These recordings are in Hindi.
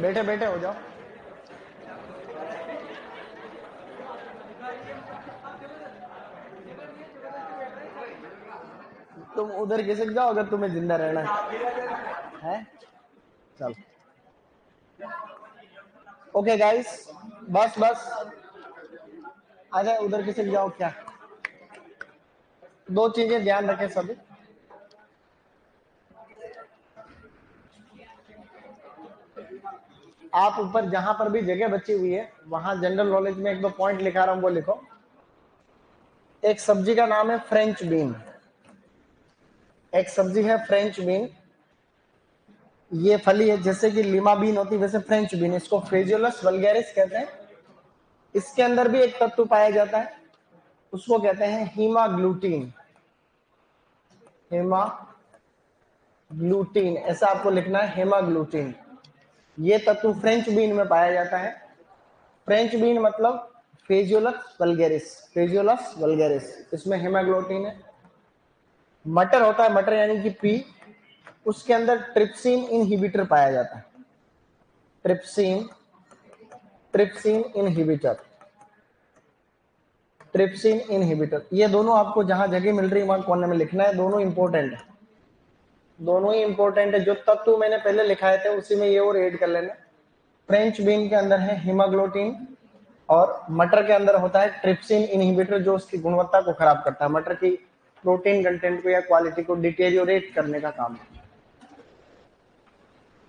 बैठे बैठे हो जाओ। तुम उधर खिसक जाओ अगर तुम्हें जिंदा रहना है। चल ओके गाइस, बस बस आजा उधर खिसक जाओ। क्या दो चीजें ध्यान रखें सभी। आप ऊपर जहां पर भी जगह बची हुई है वहां जनरल नॉलेज में एक दो पॉइंट लिखा रहा हूं, वो लिखो। एक सब्जी का नाम है फ्रेंच बीन। एक सब्जी है फ्रेंच बीन, ये फली है, जैसे कि लीमा बीन होती है वैसे फ्रेंच बीन, इसको फेजियोलस वल्गैरिस कहते हैं। इसके अंदर भी एक तत्व पाया जाता है, उसको कहते हैं हीमाग्लूटीन। हीमाग्लूटीन ऐसा आपको लिखना है, हीमाग्लूटीन। ये तत्व फ्रेंच बीन में पाया जाता है। फ्रेंच बीन मतलब फेजियोलस वल्गैरिस, फेजियोलस वल्गैरिस, इसमें हीमाग्लूटीन है। मटर होता है, मटर यानी कि पी, उसके अंदर ट्रिप्सिन इनहिबिटर पाया जाता है। Trypsin trypsin inhibitor, trypsin inhibitor, ये दोनों आपको जहां जगह मिल रही है वहां कोने में लिखना है। दोनों इंपॉर्टेंट है, दोनों ही इंपॉर्टेंट है। जो तत्व मैंने पहले लिखाए थे उसी में ये और ऐड कर लेना। फ्रेंच बीन के अंदर है हीमाग्लूटीन और मटर के अंदर होता है ट्रिप्सिन इनहिबिटर, जो उसकी गुणवत्ता को खराब करता है, मटर की प्रोटीन कंटेंट को या क्वालिटी को डिटेरियोरेट करने का काम है।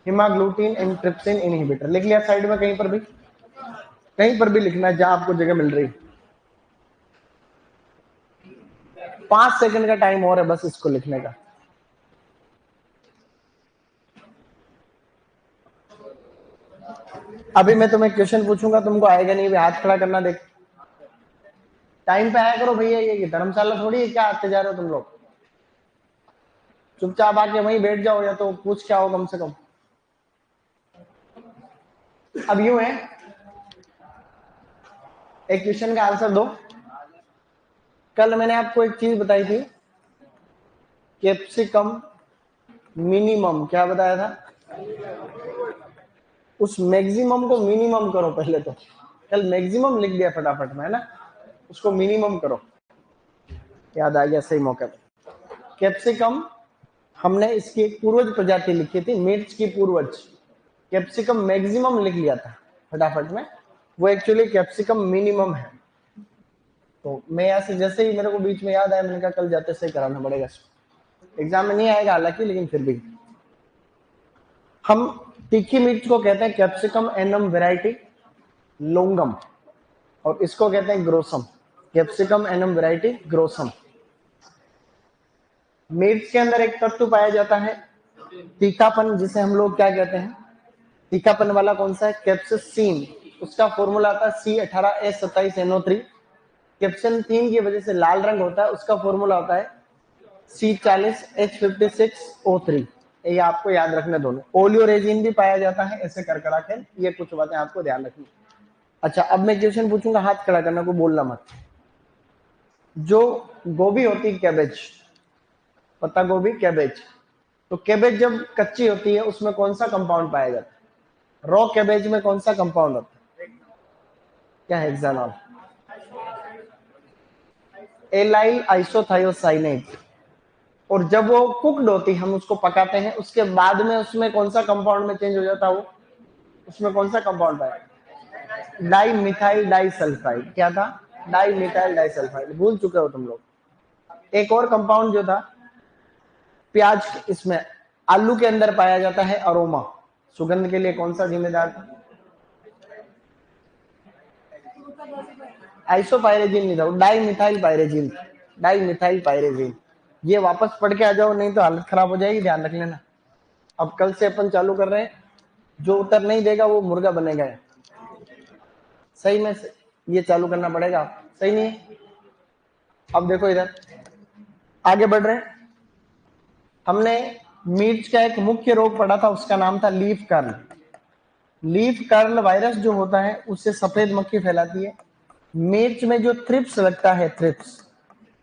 हीमाग्लूटीन एंड ट्रिप्सिन इनहिबिटर लिख लिया साइड में, कहीं पर भी लिखना है जहां आपको जगह मिल रही। 5 सेकंड का टाइम और है बस इसको लिखने का। अभी मैं तुम्हें क्वेश्चन पूछूंगा, तुमको आएगा नहीं, हाथ खड़ा करना, देख टाइम पे आया करो भैया, ये धर्मशाला थोड़ी है क्या आते जा रहे हो तुम लोग। चुपचाप आके वहीं बैठ जाओ या तो पूछ के आओ कम से कम। अब यूं है, एक क्वेश्चन का आंसर दो। कल मैंने आपको एक चीज बताई थी, कैप्सिकम मिनिमम, क्या बताया था? उस मैक्सिमम को मिनिमम करो पहले तो। कल मैक्सिमम लिख दिया फटाफट में, है ना, उसको मिनिमम करो। याद आ गया सही मौके पे। कैप्सिकम, हमने इसकी एक पूर्वज प्रजाति लिखी थी, मिर्च की पूर्वज। कैप्सिकम मैक्सिमम लिख लिया था फटाफट में, वो एक्चुअली कैप्सिकम मिनिमम है। तो मैं यहाँ से जैसे ही मेरे को बीच में याद आया, मैंने कहा कल जाते सही कराना पड़ेगा इसको। एग्जाम में नहीं आएगा हालांकि, लेकिन फिर भी हम तीखी मिर्च को कहते हैं कैप्सिकम एनम वेराइटी लोंगम, और इसको कहते हैं grossum. Capsicum annuum variety grossum. मिर्च के अंदर एक तत्व पाया जाता है तीखापन, जिसे हम लोग क्या कहते हैं, तीखापन वाला कौन सा है? कैप्सिसिन। उसका फॉर्मूला आता है C18H27NO3। कैप्सिसिन की वजह से लाल रंग होता है, उसका फॉर्मूला होता है C40H56O3। ये आपको याद रखने दोनों। ओलियोरेजिन भी पाया जाता है, ऐसे कर के ये कुछ बातें आपको ध्यान रखनी। अच्छा, अब मैं क्वेश्चन पूछूंगा, हाथ खड़ा करना, को बोलना मत। जो गोभी होती है, कैबेज, पत्ता गोभी, कैबेज, तो कैबेज जब कच्ची होती है उसमें कौन सा कंपाउंड पाया जाता है? रॉ कैबेज में कौन सा कंपाउंड होता है? क्या? हेक्सानॉल, एलाइल आइसोथायोसाइनेट। और जब वो कुक्ड होती, हम उसको पकाते हैं, उसके बाद में उसमें कौन सा कंपाउंड में चेंज हो जाता है? वो उसमें कौन सा कंपाउंड पाया? Di methyl disulphide. क्या था? Di methyl disulphide. भूल चुके हो तुम लोग। एक और कंपाउंड जो था प्याज, इसमें आलू के अंदर पाया जाता है, अरोमा, सुगंध के लिए कौन सा जिम्मेदार था? आइसोपायरेजिन नहीं था, dimethyl pyrazine. Dimethyl pyrazine. ये वापस पढ़ के आ जाओ, नहीं तो हालत खराब हो जाएगी, ध्यान रख लेना। अब कल से अपन चालू कर रहे हैं, जो उत्तर नहीं देगा वो मुर्गा बनेगा। सही में ये चालू करना पड़ेगा, सही नहीं है? अब देखो इधर आगे बढ़ रहे हैं। हमने मिर्च का एक मुख्य रोग पढ़ा था, उसका नाम था leaf curl. Leaf curl virus जो होता है उससे सफेद मक्खी फैलाती है। मिर्च में जो थ्रिप्स लगता है, थ्रिप्स,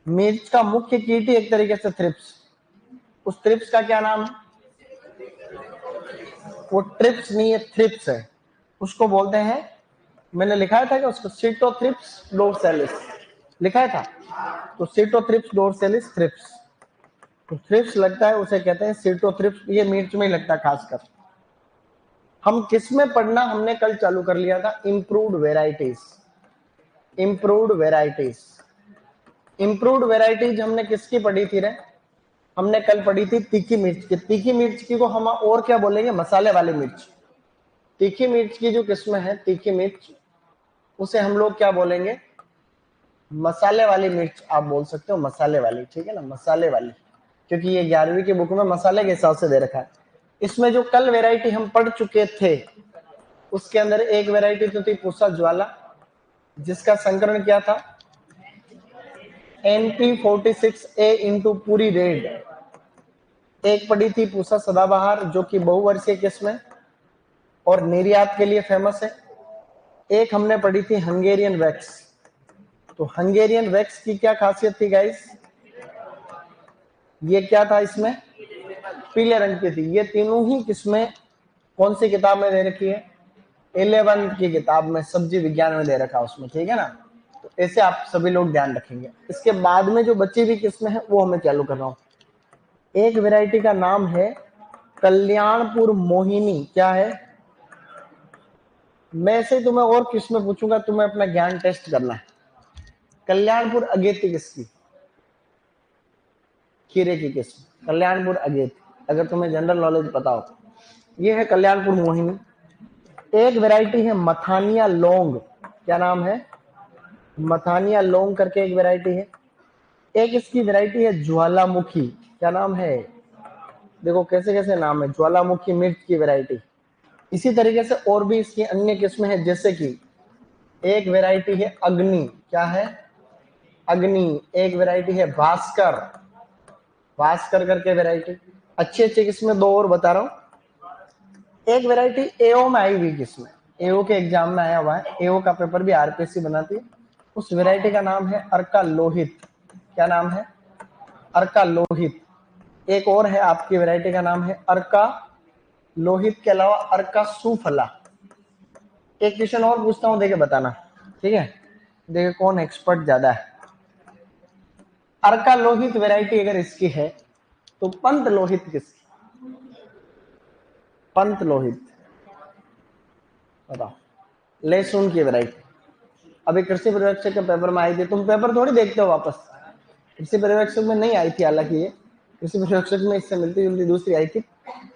मिर्च का मुख्य कीट ही एक तरीके से थ्रिप्स। उस थ्रिप्स का क्या नाम है? वो ट्रिप्स नहीं है, थ्रिप्स है। उसको बोलते हैं, मैंने लिखाया था कि उसको सिटोथ्रिप्स डोर्सालिस लिखा था, तो सिटोथ्रिप्स डोर्सालिस थ्रिप्स, तो थ्रिप्स लगता है उसे कहते हैं सिटोथ्रिप्स। ये मिर्च में ही लगता है खासकर। हम किस में पढ़ना हमने कल चालू कर लिया था, improved varieties. Improved varieties, improved varieties हमने किसकी पढ़ी थी रे? हमने कल पढ़ी थी तीखी मिर्च की। तीखी मिर्च की को हम और क्या बोलेंगे, मसाले वाली मिर्च। तीखी मिर्च की जो किस्म है तीखी मिर्च, उसे हम लोग क्या बोलेंगे, मसाले वाली मिर्च आप बोल सकते हो, मसाले वाली, ठीक है ना, मसाले वाली, क्योंकि ये 11वीं की बुक में मसाले के हिसाब से दे रखा है। इसमें जो कल वैरायटी हम पढ़ चुके थे, उसके अंदर एक वैरायटी तो थी पूसा ज्वाला, जिसका संकरण क्या था, NP46A इंटू पूरी रेड। एक पड़ी थी पूसा सदाबहार, जो कि बहुवर्षीय किस्म है और निर्यात के लिए फेमस है। एक हमने पढ़ी थी हंगेरियन वैक्स। तो हंगेरियन वैक्स की क्या खासियत थी गाइस, ये क्या था, इसमें पीले रंग की थी। ये तीनों ही किस्में कौन सी किताब में दे रखी है, 11 की किताब में, सब्जी विज्ञान में दे रखा उसमें, ठीक है ना। तो ऐसे आप सभी लोग ध्यान रखेंगे। इसके बाद में जो बची हुई किस्में हैं वो हमें चालू कर रहा हूं। एक वैरायटी का नाम है कल्याणपुर मोहिनी। क्या है, मैं से तुम्हें और किस्में पूछूंगा, तुम्हें अपना ज्ञान टेस्ट करना है। कल्याणपुर अगेती किसकी, खीरे की किस्म, कल्याणपुर अगेती, अगर तुम्हें जनरल नॉलेज पता हो। ये है कल्याणपुर मोहिनी। एक वैरायटी है मथानिया लौंग। क्या नाम है, मथानिया लौंग करके एक वैरायटी है। एक इसकी वैरायटी है ज्वालामुखी। क्या नाम है, देखो कैसे कैसे नाम है, ज्वालामुखी मिर्च की वैरायटी। इसी तरीके से और भी इसकी अन्य किस्में हैं, जैसे कि एक वैरायटी है अग्नि। क्या है, अग्नि। एक वैरायटी है भास्कर, भास्कर करके वैरायटी। अच्छी अच्छी किस्में दो और बता रहा हूं। एक वैरायटी एओ में आई हुई किस्म, एओ के एग्जाम में आया हुआ है, एओ का पेपर भी आरपीएससी बनाती है। उस वैरायटी का नाम है अर्का लोहित। क्या नाम है, अर्का लोहित। एक और है आपकी वैरायटी का नाम है अर्का लोहित के अलावा अर्का सुफला। एक क्वेश्चन और पूछता हूं, देखे बताना, ठीक है, देखे कौन एक्सपर्ट ज्यादा है। अर्का लोहित वैरायटी अगर इसकी है तो पंत लोहित किसकी, पंत लोहित बताओ। लहसुन की वैरायटी अभी कृषि पर्यवेक्षक के पेपर में आई थी। तुम पेपर थोड़ी देखते हो वापस, कृषि पर्यवेक्षक में नहीं आई थी, हालांकि ये कृषि पर्यवेक्षक में इससे मिलती जुलती दूसरी आई थी।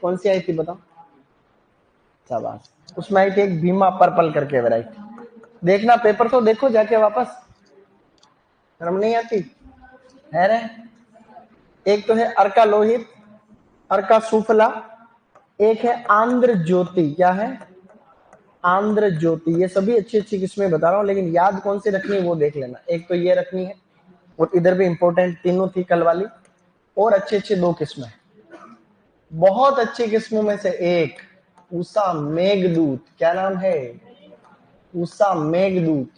कौन सी आई थी बताओ, शाबाश, उसमें आई थी एक भीमा पर्पल करके वैरायटी। देखना पेपर तो देखो जाके वापस, शर्म नहीं आती है रे। एक तो है अर्का लोहित, अर्का सुफला, एक है आंध्र ज्योति। क्या है, आंध्र ज्योति। ये सभी अच्छी अच्छी किस्में बता रहा हूं, लेकिन याद कौन सी रखनी है वो देख लेना। एक तो ये रखनी है, और इधर भी इंपॉर्टेंट तीनों थी कल वाली, और अच्छी अच्छी दो किस्में। बहुत अच्छी किस्मों में से एक पूसा मेघदूत। क्या नाम है, पूसा मेघदूत।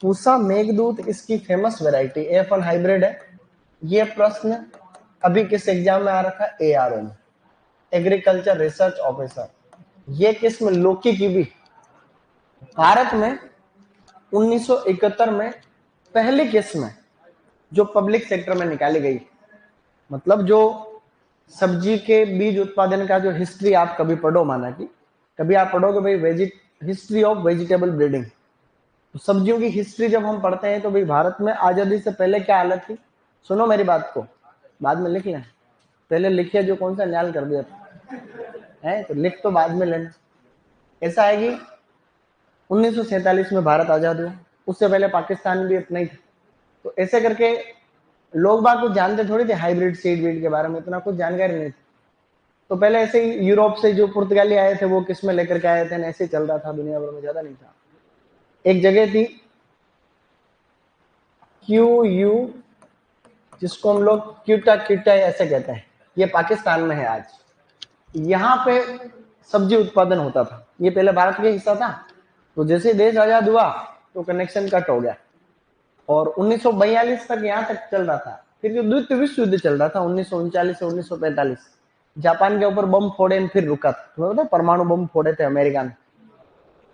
पूसा मेघदूत इसकी फेमस वैरायटी F1 हाइब्रिड है। ये प्रश्न अभी किस एग्जाम में आ रखा है, ARO में, एग्रीकल्चर रिसर्च ऑफिसर। ये किस्म लौकी की भी भारत में 1971 में पहली किस्म है जो पब्लिक सेक्टर में निकाली गई। मतलब जो सब्जी के बीज उत्पादन का जो हिस्ट्री आप कभी पढ़ो, माना कि कभी आप पढ़ोगे भाई हिस्ट्री ऑफ वेजिटेबल ब्रीडिंग, तो सब्जियों की हिस्ट्री जब हम पढ़ते हैं तो भाई भारत में आजादी से पहले क्या हालत थी। सुनो मेरी बात को, बाद में लिख लें, पहले लिखिए जो कौन सा न्याल कर दिया है, तो लिख तो बाद में लेना। ऐसा है कि 1947 में भारत आजाद हुआ, उससे पहले पाकिस्तान भी अपना ही था। तो ऐसे करके लोग बाग कुछ जानते थोड़ी थे हाइब्रिड सीड वीड के बारे में, इतना कुछ जानकारी नहीं थी। तो पहले ऐसे ही यूरोप से जो पुर्तगाली आए थे वो किस्में लेकर के आए थे, ऐसे ही चल रहा था दुनिया भर में, ज्यादा नहीं था। एक जगह थी QU, जिसको हम लोग क्यूटा क्यूटा ऐसे कहते हैं, ये पाकिस्तान में है आज। यहाँ पे सब्जी उत्पादन होता था, ये पहले भारत का हिस्सा था। तो जैसे देश आजाद हुआ तो कनेक्शन कट हो गया, और 1942 तक यहाँ तक चल रहा था। फिर जो द्वितीय विश्व युद्ध चल रहा था 1939 से 1945, जापान के ऊपर बम फोड़े फिर रुका था। तुम्हें पता है परमाणु बम फोड़े थे अमेरिका ने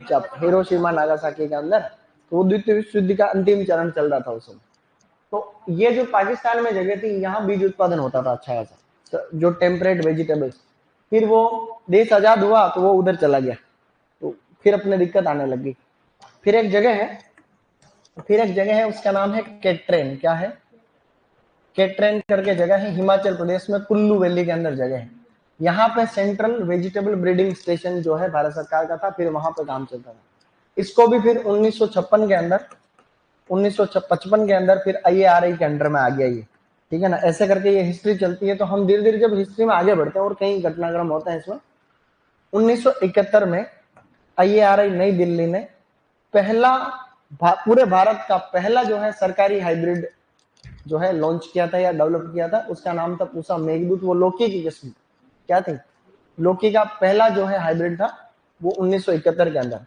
जब हिरोशिमा नागासाकी के अंदर, तो वो द्वितीय विश्व युद्ध का अंतिम चरण चल रहा था उस समय। तो ये जो पाकिस्तान में जगह थी, यहाँ बीज उत्पादन होता था अच्छा खासा, जो टेम्परेट वेजिटेबल्स। फिर वो देश आजाद हुआ तो वो उधर चला गया, तो फिर अपने दिक्कत आने लगी। फिर एक जगह है उसका नाम है केट्रेन। क्या है? केट्रेन करके जगह है, हिमाचल प्रदेश में कुल्लू वैली के अंदर जगह है। यहाँ पे सेंट्रल वेजिटेबल ब्रीडिंग स्टेशन जो है भारत सरकार का था, फिर वहां पे काम चलता था। इसको भी फिर 1956 के अंदर 1955 के अंदर फिर IARI के अंडर में आ गया ये, ठीक है ना। ऐसे करके ये हिस्ट्री चलती है। तो हम धीरे धीरे जब हिस्ट्री में आगे बढ़ते हैं और कई घटनाक्रम होते हैं इसमें, 1971 में IARI नई दिल्ली ने पहला पूरे भारत का पहला जो है सरकारी हाइब्रिड जो है लॉन्च किया था या डेवलप किया था। उसका नाम था पूसा मेघदूत। वो लौकी की किस्म क्या थी, लौकी का पहला जो है हाइब्रिड था वो 1971 के अंदर।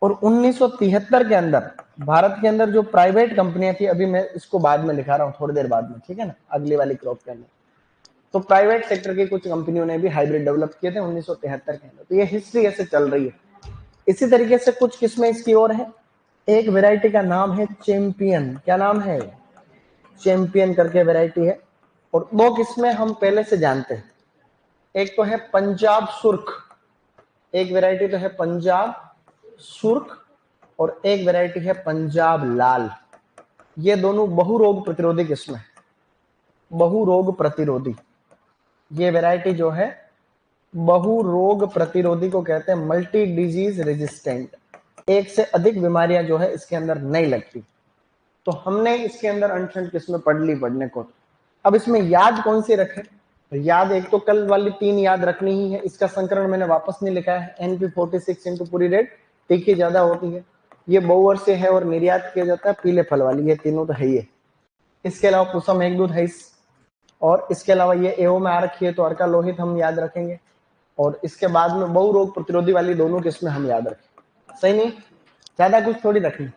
और 1973 के अंदर भारत के अंदर जो प्राइवेट कंपनियां थी, अभी मैं इसको बाद में लिखा रहा हूँ थोड़ी देर बाद में, ठीक है ना, अगली वाली क्रॉप के अंदर। तो प्राइवेट सेक्टर की कुछ कंपनियों ने भी हाइब्रिड डेवलप किए थे 1973 के अंदर। तो ये हिस्ट्री ऐसे चल रही है। इसी तरीके से कुछ किस्में इसकी और है। एक वेराइटी का नाम है चैंपियन। क्या नाम है? चैंपियन करके वैरायटी है। और दो किस्में हम पहले से जानते हैं। एक तो है पंजाब सुर्ख, एक वैरायटी तो है पंजाब सुर्ख, और एक वैरायटी है पंजाब लाल। ये दोनों बहुरोग प्रतिरोधी किस्में, बहुरोग प्रतिरोधी। ये वैरायटी जो है बहुरोग प्रतिरोधी को कहते हैं, मल्टी डिजीज रेजिस्टेंट। एक से अधिक बीमारियां जो है इसके अंदर नहीं लगती। तो हमने इसके अंदर अनशंट किस्में पढ़ ली पढ़ने को। अब इसमें याद कौन सी रखें? याद एक तो कल वाली 3 याद रखनी ही है। इसका संकरण मैंने वापस नहीं लिखा है। NP46 इंटू पूरी रेट, तीखी ज्यादा होती है। ये बहुवर्षीय है और निर्यात किया जाता है, पीले फल वाली। ये तीनों तो है ही है। इसके अलावा पूसा मेघदूत है और इसके अलावा ये एओ में आ रखी है तो अर्का लोहित हम याद रखेंगे। और इसके बाद में बहुरोग प्रतिरोधी वाली दोनों किस्में हम याद रखें। सही नहीं? ज्यादा कुछ थोड़ी रखनी।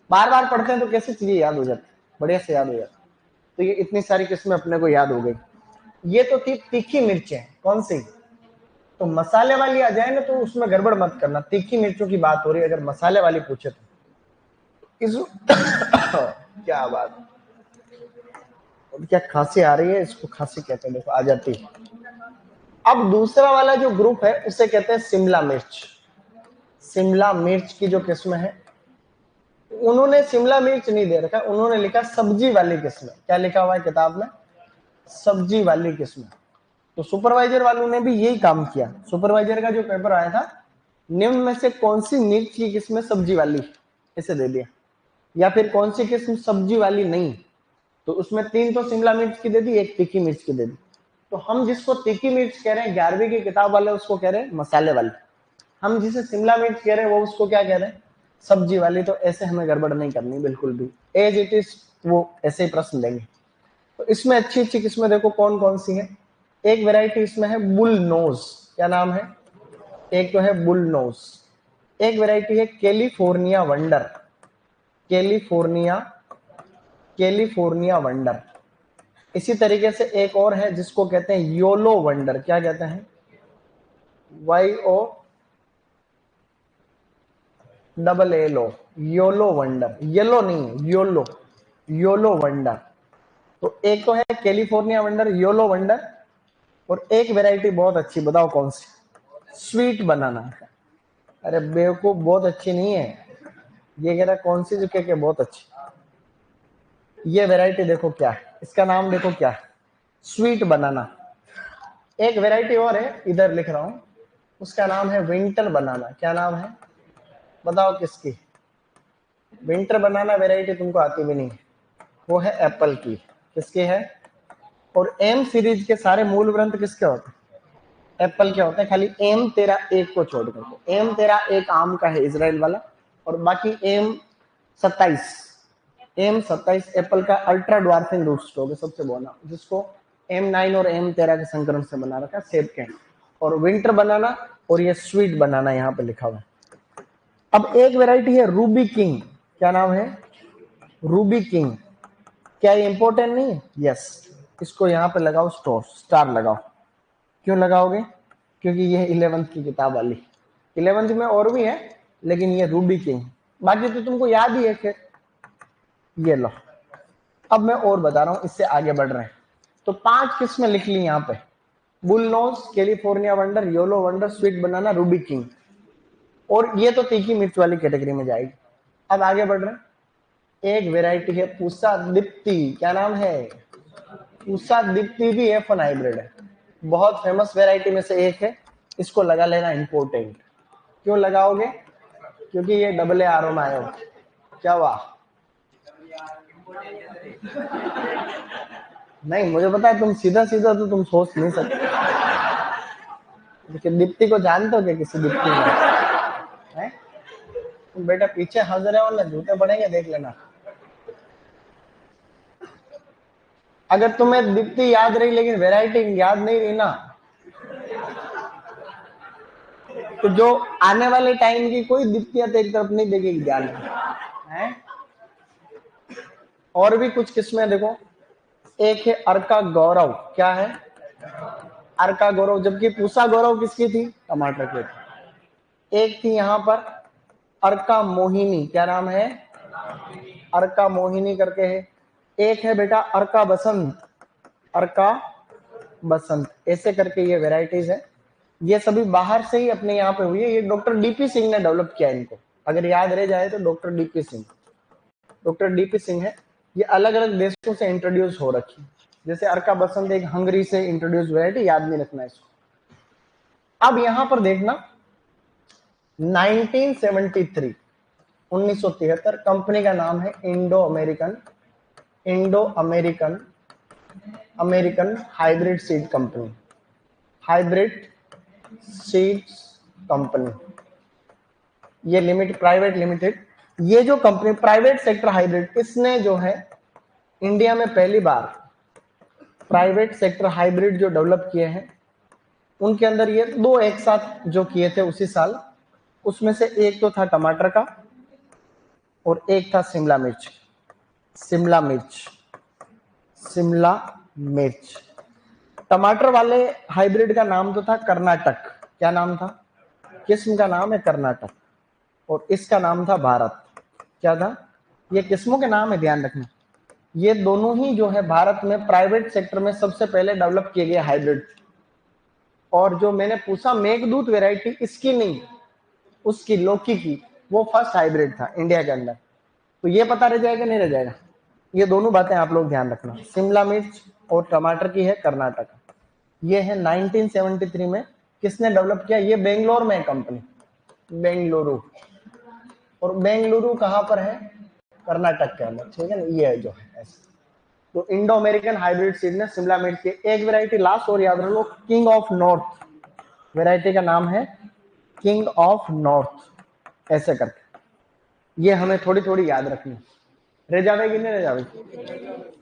बार बार पढ़ते हैं तो कैसे चीजें याद हो जाती, बढ़िया से याद हो जाती। तो ये इतनी सारी किस्में अपने को याद हो गई। ये तो थी तीखी मिर्चें। कौन सी? तो मसाले वाली आ जाए ना तो उसमें गड़बड़ मत करना। तीखी मिर्चों की बात हो रही है, अगर मसाले वाली पूछे तो इस क्या बात, क्या खांसी आ रही है, इसको खांसी कहते हैं, देखो आ जाती है। अब दूसरा वाला जो ग्रुप है उसे कहते हैं शिमला मिर्च। शिमला मिर्च की जो किस्म है, उन्होंने शिमला मिर्च नहीं दे रखा, उन्होंने लिखा सब्जी वाली किस्म। क्या लिखा हुआ है किताब में? सब्जी वाली किस्म। तो सुपरवाइजर वालों ने भी यही काम किया। सुपरवाइजर का जो पेपर आया था, निम्न में से कौन सी मिर्च की किस्म सब्जी वाली, इसे दे दिया। या फिर कौन सी किस्म सब्जी वाली नहीं, तो उसमें 3 तो शिमला मिर्च की दे दी, एक तीखी मिर्च की दे दी। तो हम जिसको तीखी मिर्च कह रहे हैं 11वीं की किताब वाले उसको कह रहे हैं मसाले वाली। हम जिसे शिमला मिर्च कह रहे हैं वो उसको क्या कह रहे हैं? सब्जी वाली। तो ऐसे हमें गड़बड़ नहीं करनी बिल्कुल भी, एज इट इज वो ऐसे ही प्रश्न लेंगे। तो इसमें अच्छी अच्छी किस्में देखो कौन कौन सी है। एक वैरायटी इसमें है बुल नोज। क्या नाम है? एक तो है बुल नोज, एक वैरायटी है California wonder. California California wonder. इसी तरीके से एक और है जिसको कहते हैं योलो वंडर। क्या कहते हैं? YO double L O, Yolo Wonder. Yellow नहीं, योलो, योलो वंडर। तो एक तो है कैलिफोर्निया वंडर, योलो वंडर, और एक वैरायटी बहुत अच्छी, बताओ कौन सी? स्वीट बनाना। अरे बेवकूफ, बहुत अच्छी नहीं है ये, कह रहा कौन सी, जो कह के बहुत अच्छी। ये वैरायटी देखो क्या है, इसका नाम देखो क्या है, स्वीट बनाना। एक वैरायटी और है, इधर लिख रहा हूं, उसका नाम है विंटर बनाना। क्या नाम है? बताओ किसकी? विंटर बनाना वैरायटी तुमको आती भी नहीं है, वो है एप्पल की। किसकी है? और एम सीरीज के सारे मूल ग्रंथ किसके होते हैं? एप्पल क्या होता है, खाली M13 को छोड़ करके। M13 आम का है, इजराइल वाला, और बाकी M27 एप्पल का अल्ट्रा ड्वार्फिंग रूट स्टॉक है, सबसे बोना, जिसको M9 और M13 के संकरण से बना रखा है, सेब के। और विंटर बनाना और ये स्वीट बनाना यहाँ पे लिखा हुआ है। अब एक वैरायटी है रूबी किंग। क्या नाम है? Ruby king. क्या ये इंपॉर्टेंट नहीं है? यस, इसको यहाँ पे लगाओ स्टार लगाओ। क्यों लगाओगे? क्योंकि ये 11th की किताब वाली, 11th में और भी है लेकिन ये रूबी किंग, बाकी तो तुमको याद ही है। फिर ये लो, अब मैं और बता रहा हूं, इससे आगे बढ़ रहे हैं। तो 5 किस्में लिख ली यहाँ पे, bull nose, California wonder, Yolo wonder, sweet banana, ruby king, और ये तो तीखी मिर्च वाली कैटेगरी में जाएगी। अब आगे बढ़ रहे हैं। एक वेराइटी है पूसा दीप्ति, क्या नाम है? पूसा दीप्ति भी F1 हाइब्रिड है, बहुत फेमस वेराइटी में से एक है। इसको लगा लेना इंपोर्टेंट। क्यों लगाओगे? क्योंकि ये AA में आया हो। क्या हुआ? नहीं, मुझे पता है तुम सीधा सीधा तो तुम सोच नहीं सकते। लेकिन दीप्ति को जानते हो क्या? किसी दीप्ति को है? तुम बेटा पीछे हंस रहे हो ना, जूते पड़ेंगे देख लेना। अगर तुम्हें दीप्ति याद रही लेकिन वैरायटी याद नहीं रही ना, तो जो आने वाले टाइम की कोई दीप्तियां तेरी तरफ नहीं देखेगी, ध्यान है। और भी कुछ किस्में देखो। एक है अर्का गौरव, क्या है? अर्का गौरव, जबकि पूसा गौरव किसकी थी? टमाटर की थी। एक थी यहाँ पर अर्का मोहिनी, क्या नाम है? अर्का मोहिनी करके है। एक है बेटा अर्का बसंत, अर्का बसंत, ऐसे करके ये वेराइटीज है। ये सभी बाहर से ही अपने यहाँ पे हुई है। ये डॉक्टर डीपी सिंह ने डेवलप किया इनको, अगर याद रह जाए तो। डॉक्टर डीपी सिंह है। ये अलग अलग देशों से इंट्रोड्यूस हो रखी। जैसे अर्का बसंत एक हंगरी से इंट्रोड्यूस वेराइटी, याद नहीं रखना इसको। अब यहां पर देखना 1973 1973 कंपनी का नाम है Indo American hybrid seed company, hybrid seeds company. ये प्राइवेट लिमिटेड। ये जो कंपनी प्राइवेट सेक्टर हाइब्रिड, इसने जो है इंडिया में पहली बार प्राइवेट सेक्टर हाइब्रिड जो डेवलप किए हैं, उनके अंदर ये 2 एक साथ जो किए थे उसी साल, उसमें से एक तो था टमाटर का और एक था शिमला मिर्च। टमाटर वाले हाइब्रिड का नाम तो था कर्नाटक, क्या नाम था? किस्म का नाम है कर्नाटक, और इसका नाम था भारत। क्या था? ये किस्मों के नाम है, ध्यान रखना। ये दोनों ही जो है भारत में प्राइवेट सेक्टर में सबसे पहले डेवलप किए गए हाइब्रिड। और जो मैंने पूछा मेघदूत वैरायटी, इसकी नहीं, उसकी लौकी की, वो फर्स्ट हाइब्रिड था इंडिया के अंदर। तो ये पता रह जाएगा, नहीं रह जाएगा? ये दोनों बातें आप लोग ध्यान रखना। शिमला मिर्च और टमाटर की है कर्नाटक। ये है 1973 में। किसने डेवलप किया? ये बेंगलोर में है कंपनी, बेंगलुरु। और बेंगलुरु कहां पर है? कर्नाटक के अंदर, ठीक है ना? ये है जो है ऐसे। तो इंडो अमेरिकन हाइब्रिड सीड ने शिमला मिर्च की एक वैरायटी लास्ट और याद रखो, किंग ऑफ नॉर्थ, वैरायटी का नाम है किंग ऑफ नॉर्थ, ऐसे करके। ये हमें थोड़ी थोड़ी याद रखनी। रह जाएगी नहीं रह जाएगी?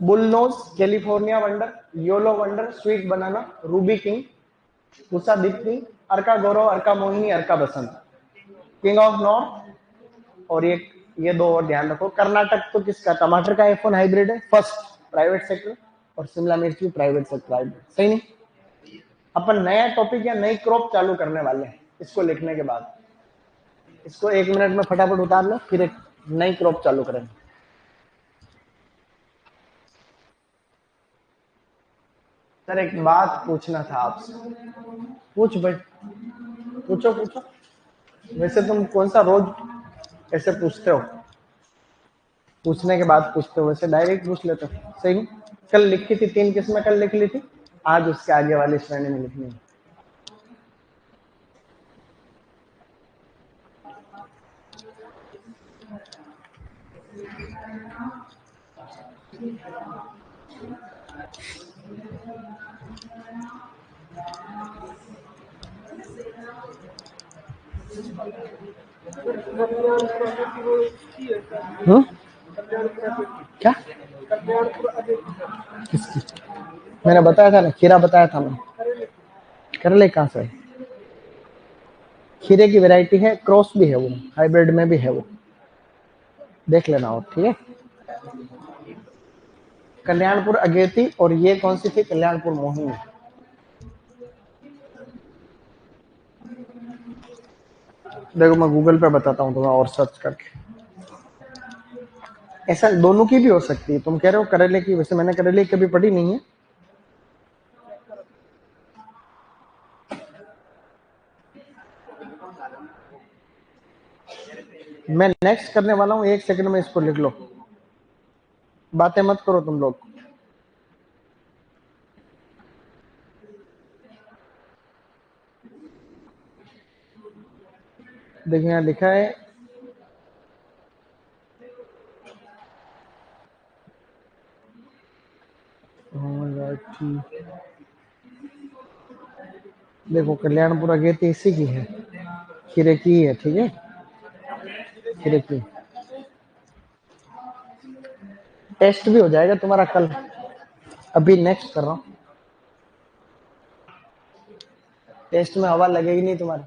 Bullnose, California wonder, Yolo wonder, sweet banana, ruby king, Pusa Deepti, Arka Gaurav, Arka Mohini, Arka Basant, king of north. और ये 2 और ध्यान रखो। कर्नाटक तो किसका? टमाटर का F1 हाइब्रिड है, फर्स्ट प्राइवेट सेक्टर, और शिमला मिर्च भी प्राइवेट सेक्टर हाइब्रिड। सही नहीं? अपन नया टॉपिक या नई क्रॉप चालू करने वाले हैं इसको लिखने के बाद। इसको 1 मिनट में फटाफट उतार लो, फिर एक नई क्रॉप चालू करेंगे। सर एक बात पूछना था आपसे। पूछ भाई, पूछो। वैसे तुम कौन सा रोज ऐसे पूछते हो? पूछने के बाद पूछते हो, वैसे डायरेक्ट पूछ लेते हो। सही। कल लिखी थी 3 किस्में, कल लिख ली थी, आज उसके आगे वाली श्रेणी में लिखनी है। क्या? किसकी? मैंने बताया था ना, खीरा बताया था मैंने। करेले कहाँ से? खीरे की वैरायटी है, क्रॉस भी है वो, हाइब्रिड में भी है वो, देख लेना हो, ठीक है? कल्याणपुर अगेती, और ये कौन सी थी? कल्याणपुर मोहिनी। देखो मैं गूगल पे बताता हूँ तुम्हें और सर्च करके। ऐसा दोनों की भी हो सकती है। तुम कह रहे हो करेले की, वैसे मैंने करेले की कभी पढ़ी नहीं है। मैं नेक्स्ट करने वाला हूँ, 1 सेकंड में इसको लिख लो, बातें मत करो तुम लोग। देखिए यहाँ लिखा है देखो कल्याणपुर अगेती इसी की है, खीरे की है, ठीक है, खीरे की। टेस्ट भी हो जाएगा तुम्हारा कल, अभी नेक्स्ट कर रहा हूँ। टेस्ट में हवा लगेगी नहीं तुम्हारी।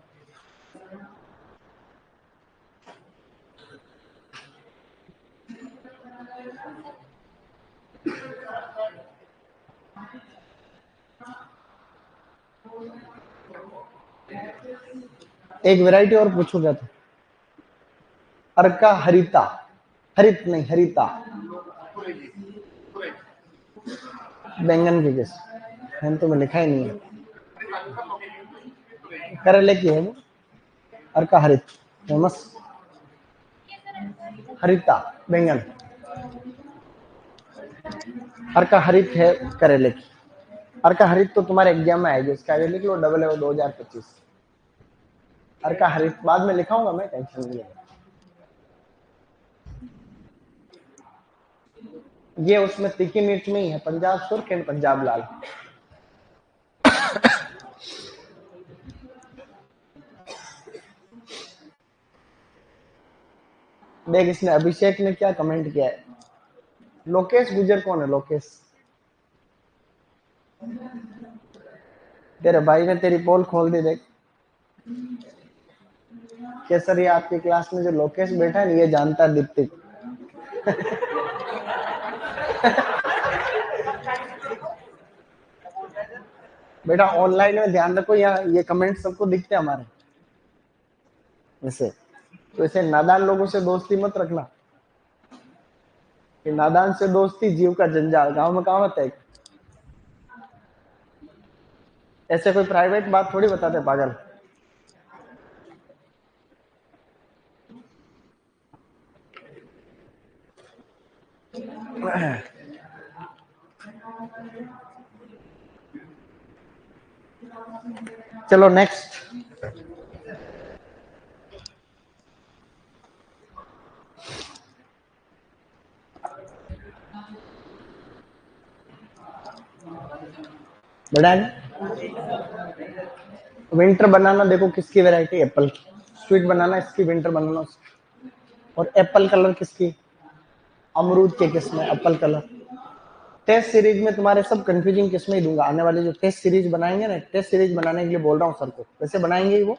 एक वैरायटी और पूछूंगा तो, अर्का हरिता, हरित नहीं हरिता, बैंगन की किस हम तो में लिखा ही नहीं है, करेले की है वो, अर्का हरित फेमस, हरिता बैंगन, अर्का हरित है करेले की। अर्का हरित तो तुम्हारे एग्जाम में आएगी, इसका आगे लिख लो 2025। अर्का हरित बाद में लिखाऊंगा मैं, टेंशन नहीं है। ये उसमें तीखी मिर्च में ही है, पंजाब सुर्ख एंड पंजाब लाल। देख इसने अभिषेक ने क्या कमेंट किया है, लोकेश गुजर कौन है लोकेश? तेरे भाई ने तेरी पोल खोल दी देख। सर ये आपकी क्लास में जो लोकेश बैठा है ये जानता है दीप्ति। बेटा ऑनलाइन में ध्यान रखो, यहाँ ये कमेंट सबको दिखते हैं हमारे वैसे, तो ऐसे नादान लोगों से दोस्ती मत रखना, कि नादान से दोस्ती जीव का जंजाल, गांव में कहावत है। ऐसे कोई प्राइवेट बात थोड़ी बताते पागल। चलो नेक्स्ट। बड़ा विंटर बनाना, देखो किसकी वैरायटी, एप्पल की। स्वीट बनाना इसकी, विंटर बनाना उसकी। और एप्पल कलर किसकी, अमरूद के किस्में एप्पल कलर। टेस्ट सीरीज में तुम्हारे सब कंफ्यूजिंग किस्में ही दूंगा, आने वाले जो टेस्ट सीरीज बनाएंगे ना, टेस्ट सीरीज बनाने के लिए बोल रहा हूँ सर को, वैसे बनाएंगे ही वो,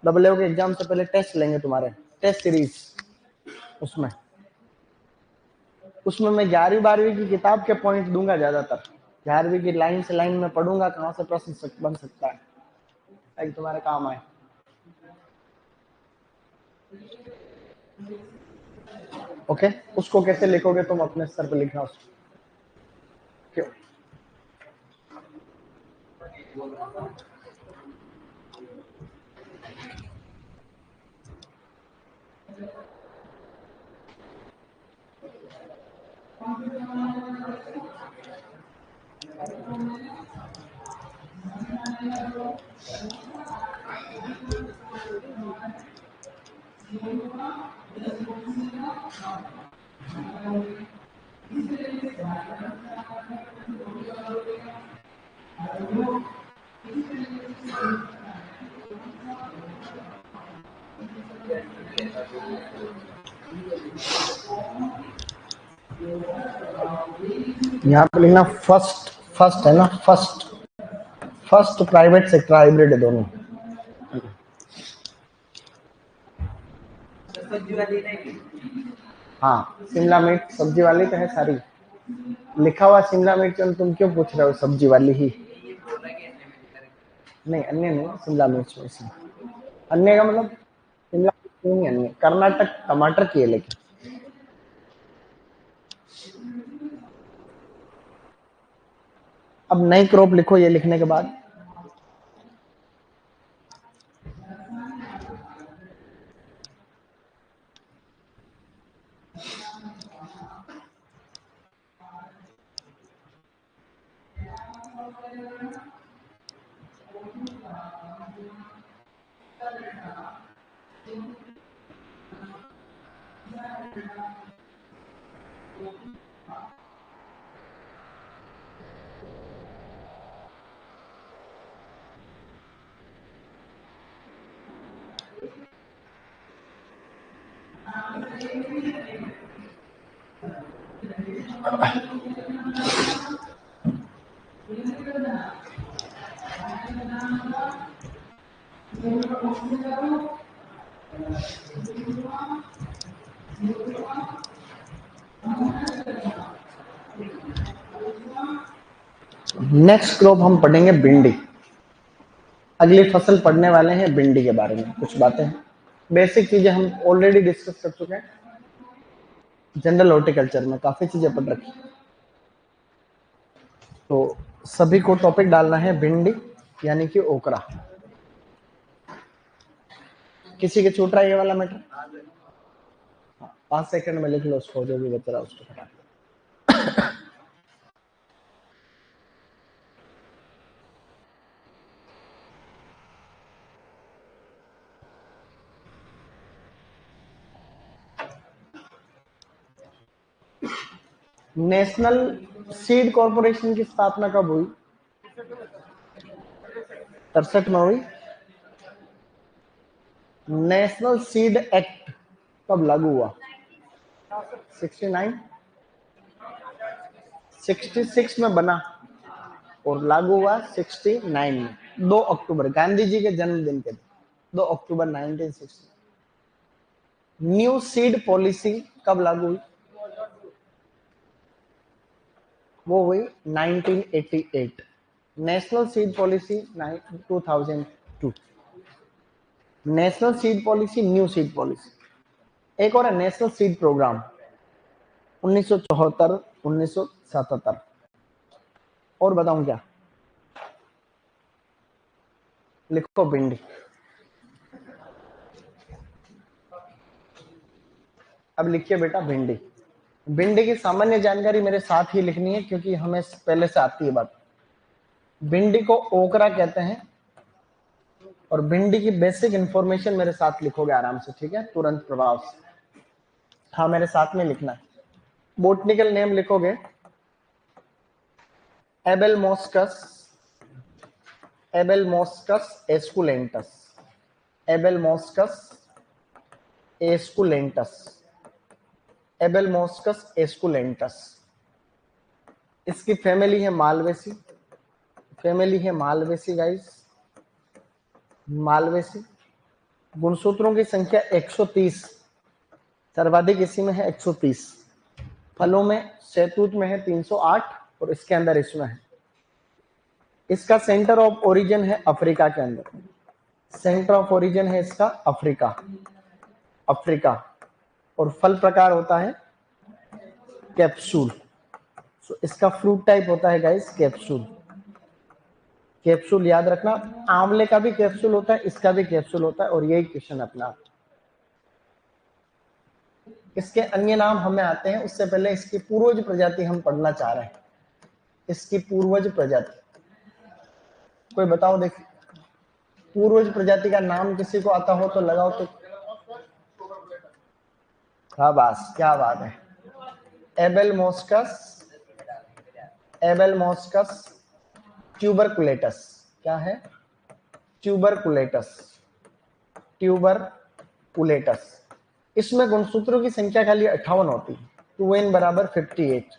डबल के एग्जाम से पहले टेस्ट लेंगे तुम्हारे, टेस्ट सीरीज। उसमें उसमें मैं 11वीं 12वीं की किताब के पॉइंट दूंगा ज्यादातर, 11वीं की लाइन से लाइन में पढ़ूंगा कहाँ से प्रश्न बन सकता है, ताकि तुम्हारे काम आए। ओके, उसको कैसे लिखोगे तुम अपने स्तर पर लिखना उसको, क्यों? यहाँ पे लिखना फर्स्ट, फर्स्ट है ना, first, first private sector hybrid है दोनों। हाँ शिमला मिर्च सब्जी वाली तो है सारी, लिखा हुआ शिमला मिर्च, तुम क्यों पूछ रहे हो सब्जी वाली ही? नहीं अन्य नहीं, शिमला मिर्च में अन्य का मतलब यूनियन में कर्नाटक टमाटर की है लेकिन। अब नई क्रॉप लिखो ये लिखने के बाद। नेक्स्ट क्रॉप हम पढ़ेंगे भिंडी। अगली फसल पढ़ने वाले हैं भिंडी के बारे में कुछ बातें। बेसिक चीजें हम ऑलरेडी डिस्कस कर चुके हैं, जनरल हॉर्टिकल्चर में काफी चीजें पढ़ रखी। तो सभी को टॉपिक डालना है भिंडी यानी कि ओकरा। किसी के छूट रहा है ये वाला मैटर? 5 सेकंड में लिख लो उसको, जो भी बच रहा है उसको फटाफट। नेशनल सीड कॉर्पोरेशन की स्थापना कब हुई? 63 में हुई। नेशनल सीड एक्ट कब लागू हुआ? 69। 66 में बना और लागू हुआ 69 में, 2 अक्टूबर, गांधी जी के जन्मदिन के दिन, 2 अक्टूबर 1960। न्यू सीड पॉलिसी कब लागू हुई? वो हुई 1988। National seed policy 2002। National seed policy, new seed policy. एक और है नेशनल सीड प्रोग्राम 1974 1977। और बताऊं क्या? लिखो भिंडी। अब लिखिए बेटा भिंडी। भिंडी की सामान्य जानकारी मेरे साथ ही लिखनी है क्योंकि हमें पहले से आती है बात। भिंडी को ओकरा कहते हैं और भिंडी की बेसिक इंफॉर्मेशन मेरे साथ लिखोगे आराम से, ठीक है, तुरंत प्रभाव से। हाँ मेरे साथ में लिखना है। बोटनिकल नेम लिखोगे एबेलमोस्कस, एबेलमोस्कस एस्कुलेंटस, एबेलमोस्कस एस्कुलेंटस, एबेलमोस्कस एस्कुलेंटस। इसकी फैमिली है मालवेसी, फैमिली है मालवेसी गाइस, मालवेसी। गुणसूत्रों की संख्या 130, सर्वाधिक इसी में है 130। फलों में शहतूत में है 308 और इसके अंदर इसमें है। इसका सेंटर ऑफ ओरिजिन है अफ्रीका के अंदर, सेंटर ऑफ ओरिजिन है इसका अफ्रीका, अफ्रीका। और फल प्रकार होता है कैप्सूल। तो इसका फ्रूट टाइप होता है गाइस कैप्सूल। कैप्सूल याद रखना, आंवले का भी कैप्सूल होता है, इसका भी कैप्सूल होता है, और यही क्वेश्चन अपना। इसके अन्य नाम हमें आते हैं, उससे पहले इसकी पूर्वज प्रजाति हम पढ़ना चाह रहे हैं। इसकी पूर्वज प्रजाति कोई बताओ, देखिए पूर्वज प्रजाति का नाम किसी को आता हो तो लगाओ। तो शाबाश, क्या बात है। एबेलमोस्कस, एबेलमोस्कस ट्यूबरकुलेटस। क्या है? ट्यूबरकुलेटस, ट्यूबरकुलेटस। इसमें गुणसूत्रों की संख्या खाली 58 होती है, 2n बराबर 58।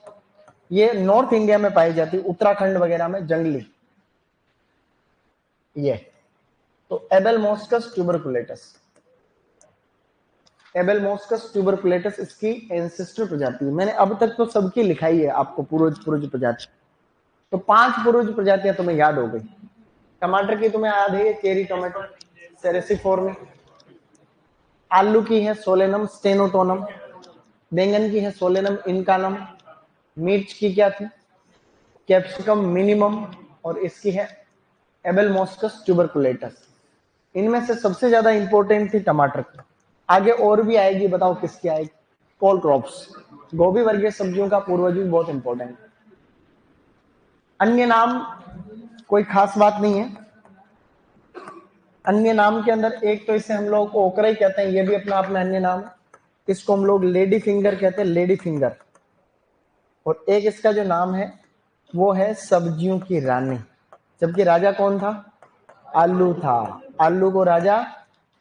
ये नॉर्थ इंडिया में पाई जाती है, उत्तराखंड वगैरह में जंगली। ये तो एबेलमोस्कस ट्यूबरकुलेटस, एबेलमोस्कस ट्यूबरकुलेटस इसकी एंसेस्टर प्रजाति है। मैंने अब तक तो सबकी लिखाई है आपको पूर्वज पूर्वज प्रजाति। तो 5 पूर्वज प्रजातियां तुम्हें याद हो गई। टमाटर की तुम्हें याद है, चेरी टमाटो सेरेसिफोर्मी, आलू की है सोलेनम स्टेनोटोनम, बैंगन की है सोलेनम इनकानम, मिर्च की क्या थी, कैप्सिकम मिनिमम, और इसकी है एबेलमोस्कस ट्यूबरकुलेटस। इनमें से सबसे ज्यादा इंपॉर्टेंट थी टमाटर की। आगे और भी आएगी, बताओ किसकी आएगी, कोल क्रॉप्स, गोभी वर्गीय सब्जियों का पूर्वज भी बहुत इंपॉर्टेंट। अन्य नाम कोई खास बात नहीं है। अन्य नाम के अंदर एक तो इसे हम लोग ओकरा ही कहते हैं, ये भी अपना अपना अन्य नाम है। इसको हम लोग लेडी फिंगर कहते हैं, लेडी फिंगर। और एक इसका जो नाम है वो है सब्जियों की रानी, जबकि राजा कौन था, आलू था। आलू को राजा,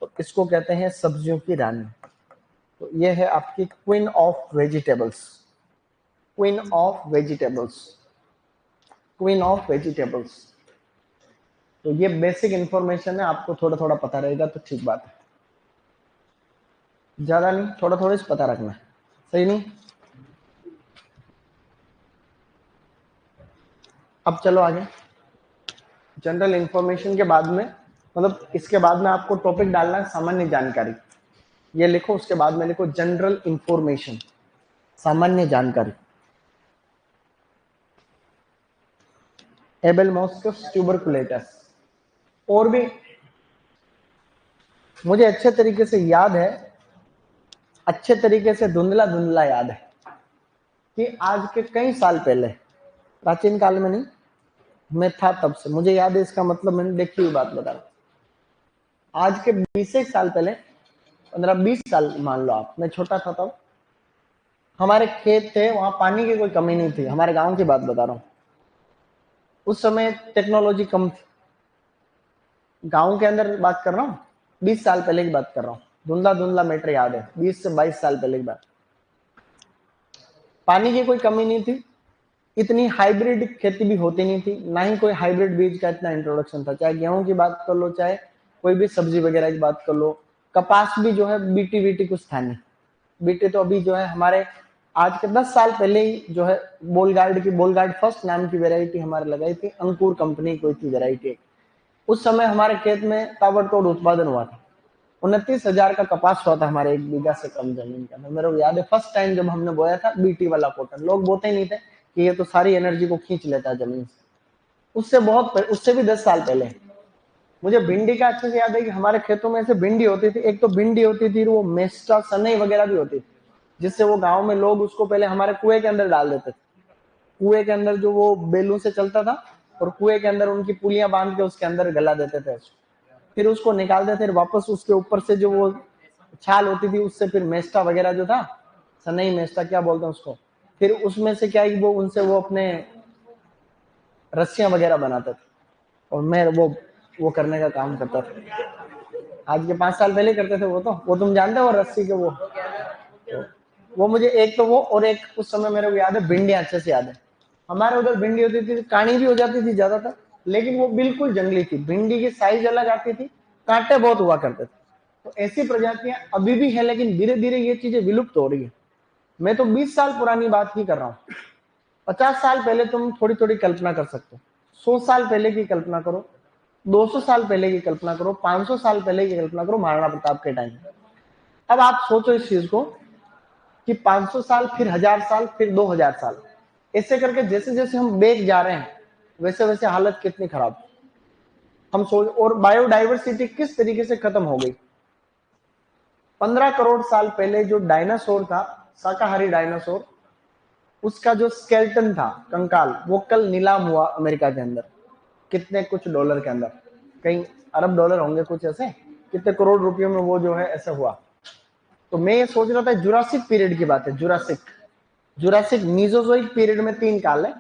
तो इसको कहते हैं सब्जियों की रानी। तो ये है आपकी queen of vegetables, queen of vegetables, queen of vegetables. तो ये बेसिक इंफॉर्मेशन है, आपको थोड़ा थोड़ा पता रहेगा तो ठीक बात है, ज्यादा नहीं, थोड़ा थोड़ा से पता रखना है, सही नहीं। अब चलो आगे। जनरल इंफॉर्मेशन के बाद में, मतलब इसके बाद में आपको टॉपिक डालना है सामान्य जानकारी, ये लिखो, उसके बाद में लिखो जनरल इंफॉर्मेशन, सामान्य जानकारी। एबेलमोस्कस ट्यूबरकुलेटस। और भी मुझे अच्छे तरीके से याद है, अच्छे तरीके से धुंधला धुंधला याद है कि आज के कई साल पहले, प्राचीन काल में नहीं, मैं था तब से मुझे याद है, इसका मतलब मैंने देखी हुई बात बता रहा। आज के 20 साल पहले, 15-20 साल मान लो आप, मैं छोटा था तब, हमारे खेत थे, वहां पानी की कोई कमी नहीं थी, हमारे गांव की बात बता रहा हूँ। उस समय टेक्नोलॉजी कम थी, गांव के अंदर बात कर रहा हूँ, 20 साल पहले की बात कर रहा हूँ, धुंधला धुंधला मैटर याद है, 20 से 22 साल पहले की बात। पानी की कोई कमी नहीं थी, इतनी हाइब्रिड खेती भी होती नहीं थी, ना ही कोई हाइब्रिड बीज का इतना इंट्रोडक्शन था। चाहे गेहूं की बात कर लो, चाहे कोई भी सब्जी वगैरह की बात कर लो, कपास भी जो है बीटी बीटी कुछ था नहीं। बीटी तो अभी जो है हमारे आज के 10 साल पहले ही जो है बोलगार्ड फर्स्ट नाम की वेराइटी हमारे लगाई थी, अंकुर कंपनी कोई थी वेराइटी। उस समय हमारे खेत में ताबड़तोड़ उत्पादन हुआ था, 29,000 का कपास हुआ था हमारे 1 बीघा से कम जमीन के अंदर। मेरे को याद है फर्स्ट टाइम जब हमने बोया था बीटी वाला कॉटन, लोग बोते ही नहीं थे कि ये तो सारी एनर्जी को खींच लेता है जमीन से। उससे भी 10 साल पहले मुझे भिंडी का अच्छे से याद है कि हमारे खेतों में ऐसे भिंडी होती थी, एक तो भिंडी होती थी, वो मेस्टा सनई वगैरह भी होती थी, जिससे वो गांव में लोग उसको पहले हमारे कुएं के अंदर डाल देते थे। कुएं के अंदर जो वो बेलून से चलता था, और कुएं के अंदर उनकी पुलियां बांध के उसके अंदर गला देते थे, फिर उसको निकालते थे, वापस उसके ऊपर से जो वो छाल होती थी उससे फिर मेस्टा वगैरह जो था, सनई मेस्टा क्या बोलते हैं उसको, फिर उसमें से क्या वो उनसे वो अपने रस्सियां वगैरह बनाते थे, और मैं वो करने का काम करता था। आज के 5 साल पहले करते थे वो तुम जानते हो रस्सी के वो मुझे एक तो वो, और एक उस समय मेरे को याद है भिंडियां अच्छे से याद है। हमारे उधर भिंडी होती थी, काणी भी हो जाती थी ज्यादातर, लेकिन वो बिल्कुल जंगली थी, भिंडी की साइज अलग आती थी, कांटे बहुत हुआ करते थे। तो ऐसी प्रजातियां अभी भी है, लेकिन धीरे धीरे ये चीजें विलुप्त हो रही है। मैं तो 20 साल पुरानी बात ही कर रहा हूँ, 50 साल पहले तुम थोड़ी थोड़ी कल्पना कर सकते हो, 100 साल पहले की कल्पना करो, 200 साल पहले की कल्पना करो, 500 साल पहले की कल्पना करो, महाराणा प्रताप के टाइम। अब आप सोचो इस चीज को कि 500 साल, फिर 1000 साल, फिर 2000 साल, ऐसे करके जैसे जैसे हम बेग जा रहे हैं, वैसे वैसे हालत कितनी खराब हम सोच, और बायोडाइवर्सिटी किस तरीके से खत्म हो गई। 15 करोड़ साल पहले जो डायनासोर था, शाकाहारी डायनासोर, उसका जो स्केल्टन था, कंकाल, वो कल नीलाम हुआ अमेरिका के अंदर, कितने कुछ डॉलर के अंदर, कई अरब डॉलर होंगे कुछ ऐसे, कितने करोड़ रुपयों में वो जो है ऐसा हुआ। तो मैं ये सोच रहा था जुरासिक पीरियड की बात है, जुरासिक मीजोजोइक पीरियड में 3 काल है,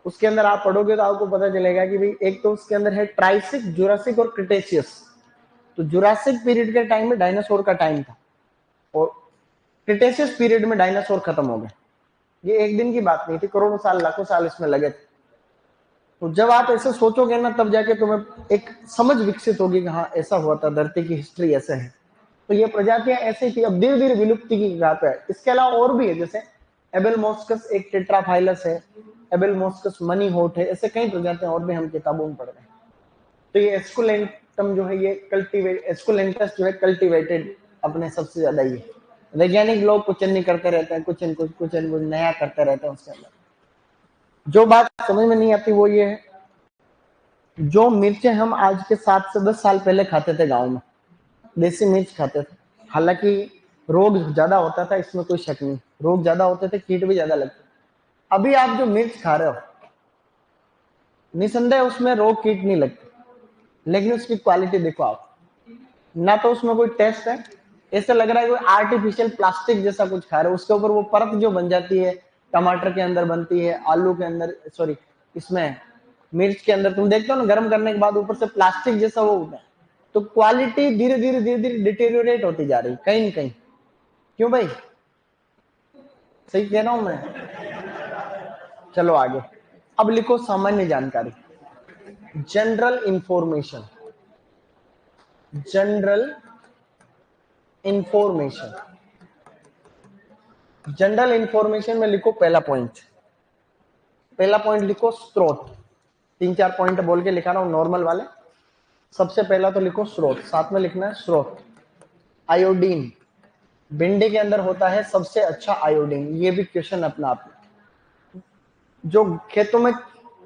उसके अंदर आप पढ़ोगे तो आपको पता चलेगा कि भाई एक तो उसके अंदर है ट्राइसिक, जुरासिक और क्रिटेशियस। तो जुरासिक पीरियड के टाइम में डायनासोर का टाइम था, और क्रिटेशियस पीरियड में डायनासोर खत्म हो गए। ये एक दिन की बात नहीं थी, करोड़ों साल लाखों साल इसमें लगे थे। तो जब आप ऐसे सोचोगे ना, तब जाके तुम्हें एक समझ विकसित होगी कि हाँ ऐसा हुआ था, धरती की हिस्ट्री ऐसे है। तो ये प्रजातियां ऐसी थी, अब धीरे धीरे विलुप्ति की कगार पे है। इसके अलावा और भी है, जैसे एबेलमोस्कस एक टेट्राफाइलस है, एबेलमोस्कस मनी होट है, ऐसे कई प्रजातियां और भी हम किताबों में पढ़ रहे हैं। तो ये एस्कुलेंटम जो है, ये एस्कुलेंटस जो है कल्टीवेटेड अपने सबसे ज्यादा ये वैज्ञानिक लोग कुछ नहीं करते रहते हैं, कुछ नया करते रहते हैं। उसके अंदर जो बात समझ में नहीं आती वो ये है, जो मिर्चें हम आज के 7 से 10 साल पहले खाते थे गाँव में, देसी मिर्च खाते थे, हालांकि रोग ज्यादा होता था, इसमें कोई शक नहीं, रोग ज्यादा होते थे, कीट भी ज्यादा लगते। अभी आप जो मिर्च खा रहे हो निसंदेह उसमें रोग कीट नहीं लगते, लेकिन उसकी क्वालिटी देखो आप, ना तो उसमें कोई टेस्ट है, ऐसा लग रहा है कोई आर्टिफिशियल प्लास्टिक जैसा कुछ खा रहे हो। उसके ऊपर वो परत जो बन जाती है, टमाटर के अंदर बनती है, आलू के अंदर, सॉरी इसमें मिर्च के अंदर, तुम देखते हो ना गर्म करने के बाद ऊपर से प्लास्टिक जैसा वो होता है। तो क्वालिटी धीरे धीरे डिटेरियोरेट होती जा रही कहीं न कहीं। क्यों भाई, सही कह रहा हूं मैं? चलो आगे, अब लिखो सामान्य जानकारी, general information. General information, general information में लिखो पहला पॉइंट, पहला पॉइंट लिखो स्रोत। 3-4 पॉइंट बोल के लिखा रहा हूं नॉर्मल वाले। सबसे पहला तो लिखो स्रोत, साथ में लिखना है स्रोत। आयोडीन, भिंडी के अंदर होता है सबसे अच्छा आयोडीन, ये भी क्वेश्चन अपना आप में। जो खेतों में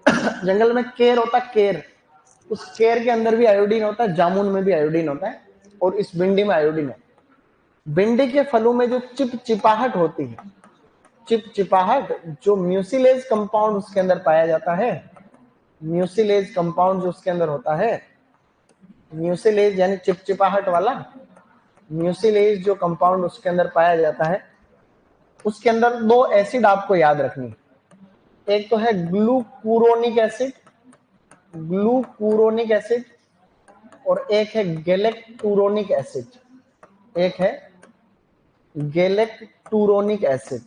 जंगल में केर होता है, केर, उस केर के अंदर भी आयोडीन होता है, जामुन में भी आयोडीन होता है, और इस भिंडी में आयोडीन है। भिंडी के फलों में जो चिपचिपाहट होती है, चिपचिपाहट, जो म्यूसिलेज कंपाउंड उसके अंदर पाया जाता है, म्यूसिलेज कंपाउंड जो उसके अंदर होता है, म्यूसिलेज यानी चिपचिपाहट वाला, म्यूसिलेज जो कंपाउंड उसके अंदर पाया जाता है, उसके अंदर 2 एसिड आपको याद रखनी। एक तो है ग्लूकुरोनिक एसिड, ग्लूकुरोनिक एसिड, और एक है गैलेक्टुरोनिक एसिड, एक है गैलेक्टुरोनिक एसिड।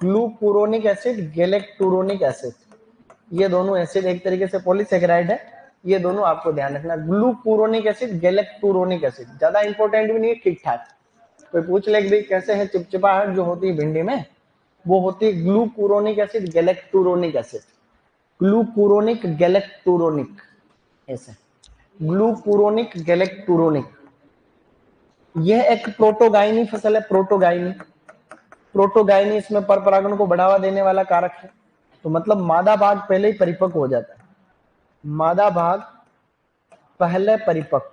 ग्लूकुरोनिक एसिड, गैलेक्टुरोनिक एसिड, ये दोनों एसिड एक तरीके से पॉलीसेकेराइड है, ये दोनों आपको ध्यान रखना। ग्लूकुरोनिक एसिड, गैलेक्टुरोनिक एसिड, ज्यादा इंपॉर्टेंट भी नहीं है, ठीक ठाक। कोई पूछ ले भाई कैसे है चिपचिपाहट जो होती है भिंडी में, वो होती है ग्लूकुरोनिक एसिड, गैलेक्टुरोनिक एसिड, ग्लूकुरोनिक गैलेक्टुरोनिक, ऐसे ग्लूकुरोनिक गैलेक्टुरोनिक। यह एक प्रोटोगाइनी फसल है, प्रोटोगाइनी, प्रोटोगाइनी इसमें परपरागण को बढ़ावा देने वाला कारक है। तो मतलब मादा भाग पहले ही परिपक्व हो जाता है, मादा भाग पहले परिपक्व,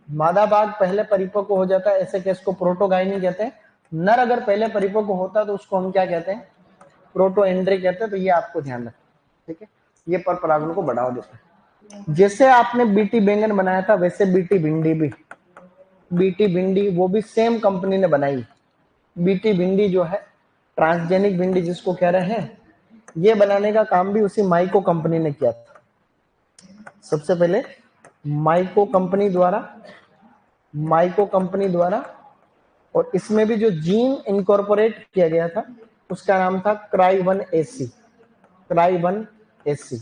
मादा भाग पहले परिपक्व हो जाता है, ऐसे केस को प्रोटोगाइनी कहते हैं। नर अगर पहले परिपक्व होता है तो उसको हम क्या कहते हैं, प्रोटोएंड्री कहते हैं। तो ये आपको ध्यान रखना, ठीक है, ये परपरागण को बढ़ावा देता है। जैसे आपने बीटी बैंगन बनाया था, वैसे बीटी भिंडी भी, बीटी भिंडी वो भी सेम कंपनी ने बनाई। बीटी भिंडी जो है, ट्रांसजेनिक भिंडी जिसको कह रहे हैं, ये बनाने का काम भी उसी माइको कंपनी ने किया था। सबसे पहले माइको कंपनी द्वारा, माइको कंपनी द्वारा, और इसमें भी जो जीन इनकॉर्पोरेट किया गया था उसका नाम था क्राई1AC, क्राई1AC,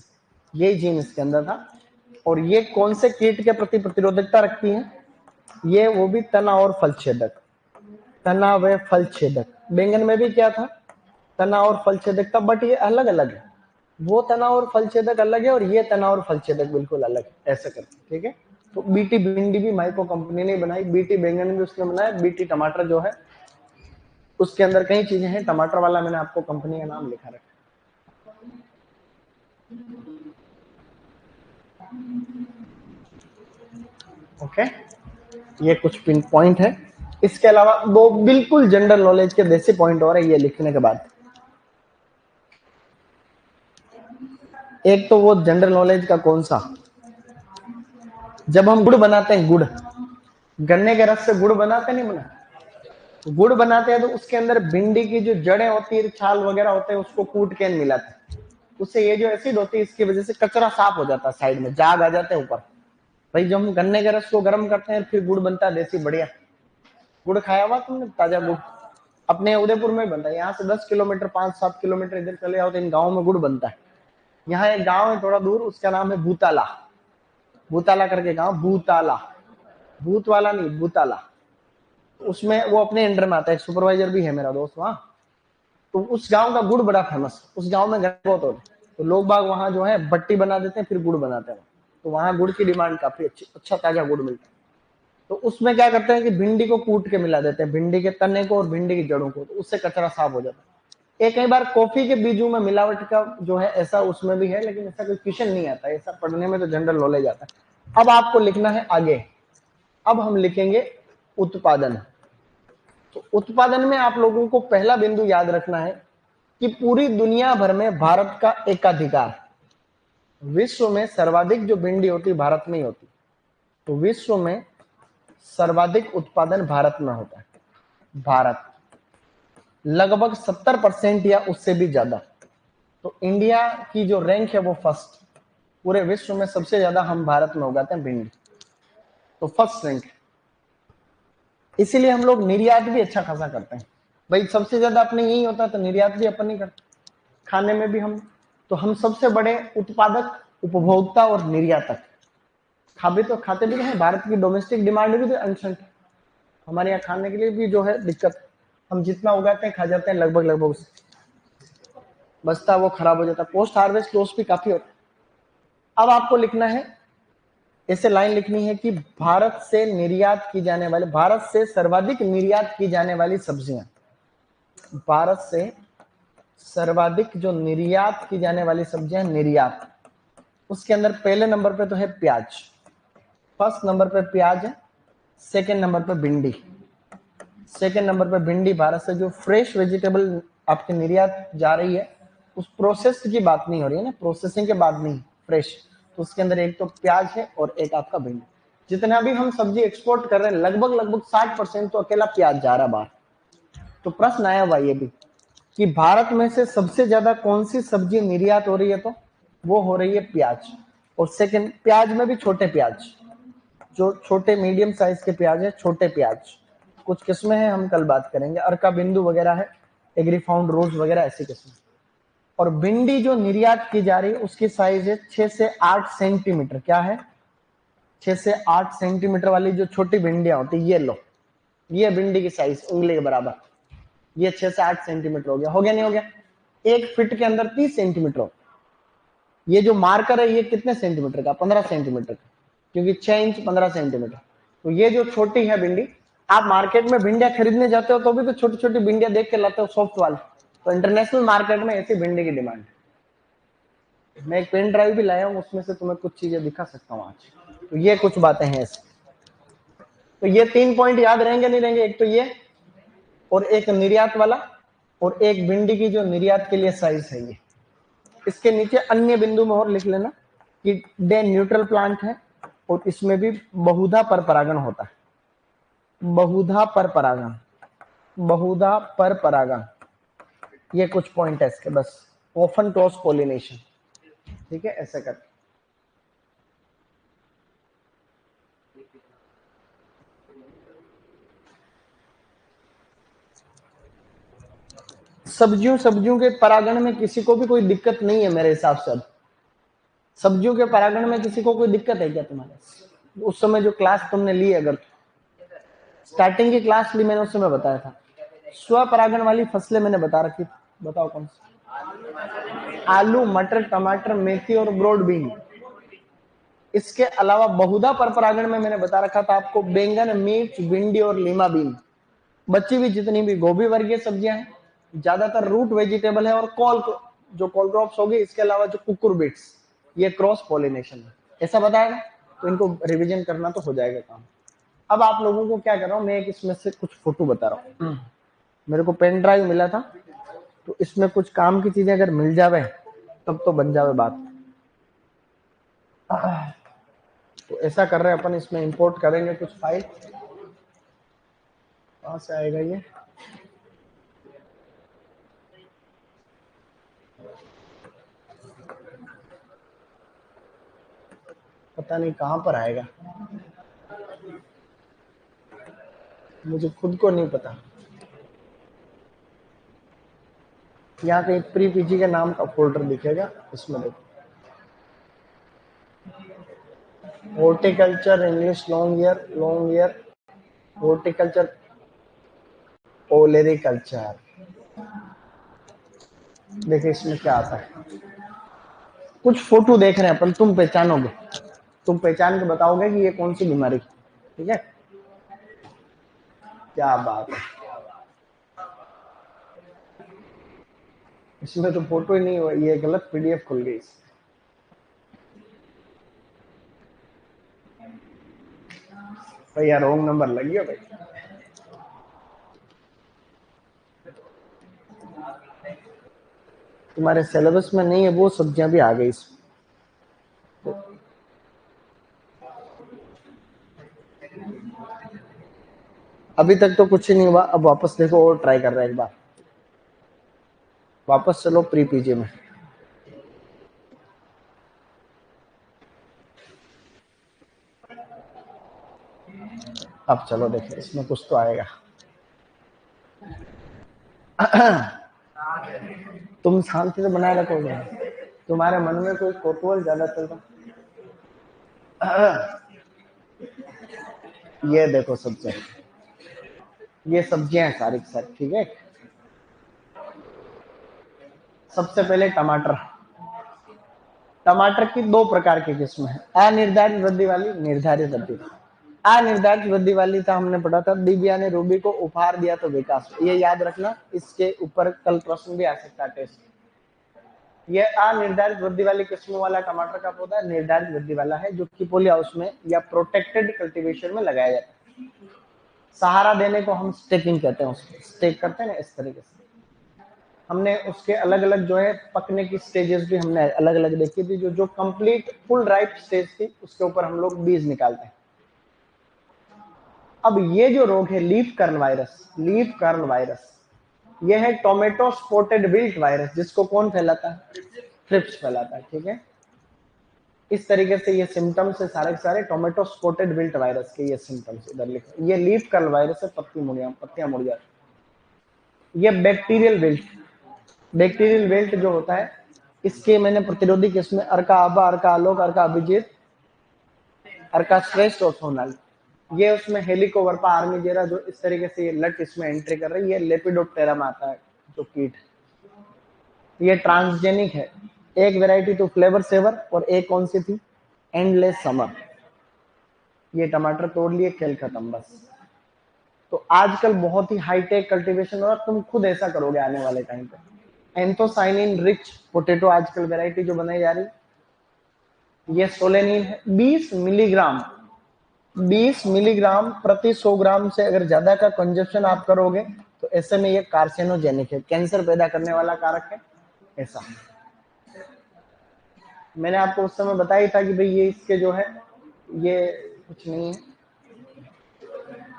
ये जीन इसके अंदर था। और ये कौन से कीट के प्रति प्रतिरोधकता रखती है, ये वो भी तना और फल छेदक, तना व फल छेदक। बैंगन में भी क्या था, तना और फल छेदक था, बट ये अलग अलग है, वो तना और फल छेदक अलग है और ये तना और फल छेदक बिल्कुल अलग है, ऐसे करके, ठीक है। तो बीटी भिंडी भी माइको कंपनी ने बनाई, बीटी बैंगन भी उसने बनाया, बीटी टमाटर जो है उसके अंदर कई चीजें हैं, टमाटर वाला मैंने आपको कंपनी का नाम लिखा रखा। ओके, ये कुछ पिन पॉइंट है। इसके अलावा 2 बिल्कुल जनरल नॉलेज के बेसिक पॉइंट और है ये लिखने के बाद। एक तो वो जनरल नॉलेज का कौन सा, जब हम गुड़ बनाते हैं, गुड़, गन्ने के रस से गुड़ बनाते नहीं बना, गुड़ बनाते हैं तो उसके अंदर भिंडी की जो जड़ें होती है, छाल वगैरह होते हैं, उसको कूट के मिलाते हैं, उससे ये जो एसिड होती है इसकी वजह से कचरा साफ हो जाता है, साइड में जाग आ जाते हैं ऊपर। भाई जब हम गन्ने के रस को गर्म करते हैं फिर गुड़ बनता है देसी बढ़िया। गुड़ खाया हुआ तुमने, ताजा गुड़ अपने उदयपुर में बनता है, यहाँ से 10 किलोमीटर 5-7 किलोमीटर इधर चले जाओ तो इन गाँव में गुड़ बनता है। यहाँ एक गाँव है थोड़ा दूर, उसका नाम है भूताला, भूताला करके गाँव, भूताला, भूत वाला नहीं, भूताला। उसमें वो अपने अंडर में आता है, एक सुपरवाइजर भी है मेरा दोस्त वहाँ। तो उस गांव का गुड़ बड़ा फेमस, उस गांव में घर बहुत होते, तो लोग बाग वहाँ जो है भट्टी बना देते हैं फिर गुड़ बनाते हैं, तो वहाँ गुड़ की डिमांड काफी अच्छी, अच्छा ताजा गुड़ मिलता है। तो उसमें क्या करते हैं कि भिंडी को कूट के मिला देते हैं, भिंडी के तने को और भिंडी की जड़ों को, तो उससे कचरा साफ हो जाता है। एक कई बार कॉफी के बीजों में मिलावट का जो है ऐसा उसमें भी है, लेकिन ऐसा कोई क्वेश्चन नहीं आता, ऐसा पढ़ने में तो जनरल नॉलेज आता है। अब आपको लिखना है आगे, अब हम लिखेंगे उत्पादन। तो उत्पादन में आप लोगों को पहला बिंदु याद रखना है कि पूरी दुनिया भर में भारत का एकाधिकार। विश्व में सर्वाधिक जो भिंडी होती भारत में ही होती, तो विश्व में सर्वाधिक उत्पादन भारत में होता है। भारत लगभग 70% या उससे भी ज्यादा। तो इंडिया की जो रैंक है वो फर्स्ट, पूरे विश्व में सबसे ज्यादा हम भारत में उगाते हैं भिंडी, तो फर्स्ट रैंक। इसीलिए हम लोग निर्यात भी अच्छा खासा करते हैं भाई, सबसे ज्यादा अपने यही होता है तो निर्यात भी अपन नहीं करते। खाने में भी हम, तो हम सबसे बड़े उत्पादक, उपभोक्ता और निर्यातक। तो खाते भी हैं, भारत की डोमेस्टिक डिमांड भी तो अनशन, हमारे यहाँ खाने के लिए भी जो है दिक्कत, हम जितना उगाते हैं खा जाते हैं लगभग बचता वो खराब हो जाता है, पोस्ट हार्वेस्ट लॉस भी काफी होता है। अब आपको लिखना है, ऐसे लाइन लिखनी है कि भारत से निर्यात की जाने वाले, भारत से सर्वाधिक निर्यात की जाने वाली सब्जियां, भारत से सर्वाधिक जो निर्यात की जाने वाली सब्जियां निर्यात, उसके अंदर पहले नंबर पे तो है प्याज, फर्स्ट नंबर पे प्याज है, सेकंड नंबर पे भिंडी, सेकंड नंबर पे भिंडी। भारत से जो फ्रेश वेजिटेबल आपके निर्यात जा रही है, उस प्रोसेस्ड की बात नहीं हो रही है ना, प्रोसेसिंग के बाद नहीं, फ्रेश, तो उसके अंदर एक तो प्याज है और एक आपका भिंडी। जितना भी हम सब्जी एक्सपोर्ट कर रहे हैं लगभग 60% तो अकेला प्याज जा रहा है बाहर। तो प्रश्न आया हुआ ये भी कि भारत में से सबसे ज्यादा कौन सी सब्जी निर्यात हो रही है, तो वो हो रही है प्याज। और सेकंड, प्याज में भी छोटे प्याज, जो छोटे मीडियम साइज के प्याज है, छोटे प्याज कुछ किस्में हैं, हम कल बात करेंगे, अर्का बिंदु वगैरह है, एग्रीफाउंड रोज वगैरह ऐसी किस्में। और भिंडी जो निर्यात की जा रही है उसकी साइज है 6 से 8 सेंटीमीटर। क्या है? 6 से 8 सेंटीमीटर वाली जो छोटी भिंडियां होती, ये लो, ये भिंडी की साइज उंगली के बराबर, ये 6 से 8 सेंटीमीटर हो गया, हो गया नहीं हो गया? एक फीट के अंदर 30 सेंटीमीटर हो। ये जो मार्कर है ये कितने सेंटीमीटर का? 15 सेंटीमीटर का, क्योंकि 6 इंच 15 सेंटीमीटर। तो ये जो छोटी है भिंडी, आप मार्केट में भिंडियां खरीदने जाते हो तो भी तो छोटी छोटी भिंडियां देख के लाते हो, सॉफ्ट वाली। तो इंटरनेशनल मार्केट में ऐसी भिंडी की डिमांड है। मैं एक पेन ड्राइव भी लाया हूं, उसमें से तुम्हें कुछ चीजें दिखा सकता हूँ आज। तो ये कुछ बातें हैं ऐसी। तो ये 3 पॉइंट याद रहेंगे नहीं रहेंगे? एक तो ये, और एक निर्यात वाला, और एक भिंडी की जो निर्यात के लिए साइज है ये। इसके नीचे अन्य बिंदु में और लिख लेना कि डे न्यूट्रल प्लांट है और इसमें भी बहुधा पर परागण होता है। बहुधा पर परागण, बहुधा पर परागण, ये कुछ पॉइंट है इसके बस। ऑफन क्रॉस पोलिनेशन, ठीक है, ऐसे कर। सब्जियों के परागण में किसी को भी कोई दिक्कत नहीं है मेरे हिसाब से। अब सब्जियों के परागण में किसी को कोई दिक्कत है क्या तुम्हारे? उस समय जो क्लास तुमने ली, अगर स्टार्टिंग की क्लास ली मैंने, उस समय बताया था स्व परागण वाली फसलें मैंने बता रखी। बताओ कौन सी? आलू, मटर, टमाटर, मेथी और ब्रॉड बीन। इसके अलावा बहुधा पर परागण में मैंने बता रखा था आपको बैंगन, मिर्च, भिंडी और लीमा बीन। बची भी जितनी भी गोभी वर्गीय सब्जियां हैं, ज्यादातर रूट वेजिटेबल है, और कॉल जो कॉल क्रॉप्स होगी, इसके अलावा जो कुकुरबिट्स, ये क्रॉस पॉलिनेशन है। ऐसा बताएगा तो इनको रिवीजन करना तो हो जाएगा काम। अब आप लोगों को क्या कर रहा हूं मैं, एक इसमें से कुछ फोटो बता रहा हूँ। मेरे को पेन ड्राइव मिला था, तो इसमें कुछ काम की चीजें अगर मिल जावे तब तो बन जावे बात। तो ऐसा कर रहे हैं अपन, इसमें इंपोर्ट करेंगे कुछ फाइल। कहां से आएगा ये? पता नहीं कहां पर आएगा, मुझे खुद को नहीं पता। यहाँ पे प्री पीजी के नाम का फोल्डर दिखेगा, इसमें देखो, horticulture English long year horticulture olericulture. देखिए इसमें क्या आता है। कुछ फोटो देख रहे हैं अपन, तुम पहचानोगे, तुम पहचान के बताओगे कि ये कौन सी बीमारी, ठीक है? क्या बात है, इसमें तो फोटो ही नहीं हुआ, ये गलत पीडीएफ खुल गई। भैया रॉन्ग नंबर लग गया भाई। तुम्हारे सिलेबस में नहीं है, वो सब्जियां भी आ गई इसमें। अभी तक तो कुछ ही नहीं हुआ, अब वापस देखो और ट्राई कर रहे हैं एक बार, वापस चलो प्री पीजी में। अब चलो देखो इसमें कुछ तो आएगा। तुम शांति से बनाए रखोगे, तुम्हारे मन में कोई कोतूहल ज्यादा चल रहा। ये देखो सब्जियां, ये सब्जियां हैं सारी की सारी, ठीक है। सबसे पहले टमाटर। टमाटर की दो प्रकार की किस्म है, अनिर्धारित वृद्धि वाली, निर्धारित वृद्धि। अनिर्धारित वृद्धि वाली था, हमने पढ़ा था, दिव्या ने रूबी को उपहार दिया तो विकास। ये याद रखना, इसके ऊपर कल प्रश्न भी आ सकता है टेस्ट। ये अनिर्धारित वृद्धि वाली किस्मों वाला टमाटर का पौधा निर्धारित वृद्धि वाला है, जो कि पॉली हाउस में या प्रोटेक्टेड कल्टीवेशन में लगाया जाता है। सहारा देने को हम स्टेकिंग कहते हैं, उसको स्टेक करते हैं ना, इस तरीके से। हमने उसके अलग अलग जो है पकने की स्टेजेस भी हमने अलग अलग देखी थी। जो कंप्लीट फुल राइप स्टेज थी, उसके ऊपर हम लोग बीज निकालते हैं। अब ये जो रोग है leaf curl virus, leaf curl virus, ये है टोमेटो स्पॉटेड विल्ट वायरस, जिसको कौन फैलाता है? थ्रिप्स फैलाता है, ठीक है। इस तरीके से ये सिम्टम्स है सारे के सारे टोमेटो स्पॉटेड विल्ट वायरस के। ये सिम्टम्स इधर लिखो, ये लीफ कर्ल वायरस है, पत्तियां मुड़ जाती। ये बैक्टीरियल विल्ट, बैक्टीरियल विल्ट जो होता है, इसके मैंने प्रतिरोधी किस्में अर्का आबा, अर्का आलोक, अर्का अभिजीत, अर्का श्रेष्ठ और सोनाल। ये उसमें हेलिकोवर्पा आर्मीजेरा, जो इस तरीके से ये लट इसमें एंट्री कर रही है, लेपिडोप्टेरा में आता है जो कीट। ये ट्रांसजेनिक है। एक वैरायटी तो फ्लेवर सेवर, और एक कौन सी थी? Endless summer. ये टमाटर तोड़ लिए, खेल खत्म बस। तो आजकल बहुत ही हाईटेक कल्टीवेशन हो रहा है, तुम खुद ऐसा करोगे आने वाले टाइम पे। एंथोसाइनिन रिच पोटैटो आजकल वैरायटी जो बनाई जा रही, ये सोलेनिन है 20 मिलीग्राम, 20 मिलीग्राम प्रति 100 ग्राम से अगर ज्यादा का कंजप्शन आप करोगे तो ऐसे में ये कार्सिनोजेनिक है, कैंसर पैदा करने वाला कारक है। ऐसा मैंने आपको उस समय बताया था कि भाई ये इसके जो है ये कुछ नहीं है,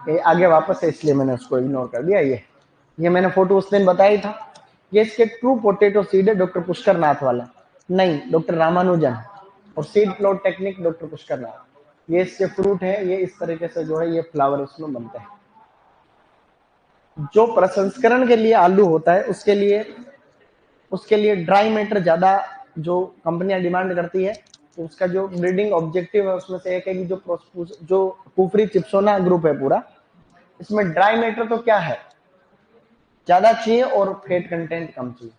ये आगे वापस है, इसलिए मैंने उसको इग्नोर कर दिया। ये मैंने फोटो उस दिन बताया था। ये इसके ट्रू पोटैटो सीड है, डॉक्टर पुष्कर नाथ वाला नहीं, डॉक्टर रामानुजन, और seed plot technique doctor Pushkar Nath. ये इसके फ्रूट है, ये इस तरीके से जो है ये फ्लावर उसमें बनते हैं। जो प्रसंस्करण के लिए आलू होता है, उसके लिए ड्राई मैटर ज्यादा जो कंपनियां डिमांड करती है, तो उसका जो ब्रीडिंग ऑब्जेक्टिव है उसमें से एक है कि जो कुफरी चिप्सोना ग्रुप है पूरा, इसमें ड्राई मैटर तो क्या है, ज्यादा चाहिए और फेट कंटेंट कम चाहिए।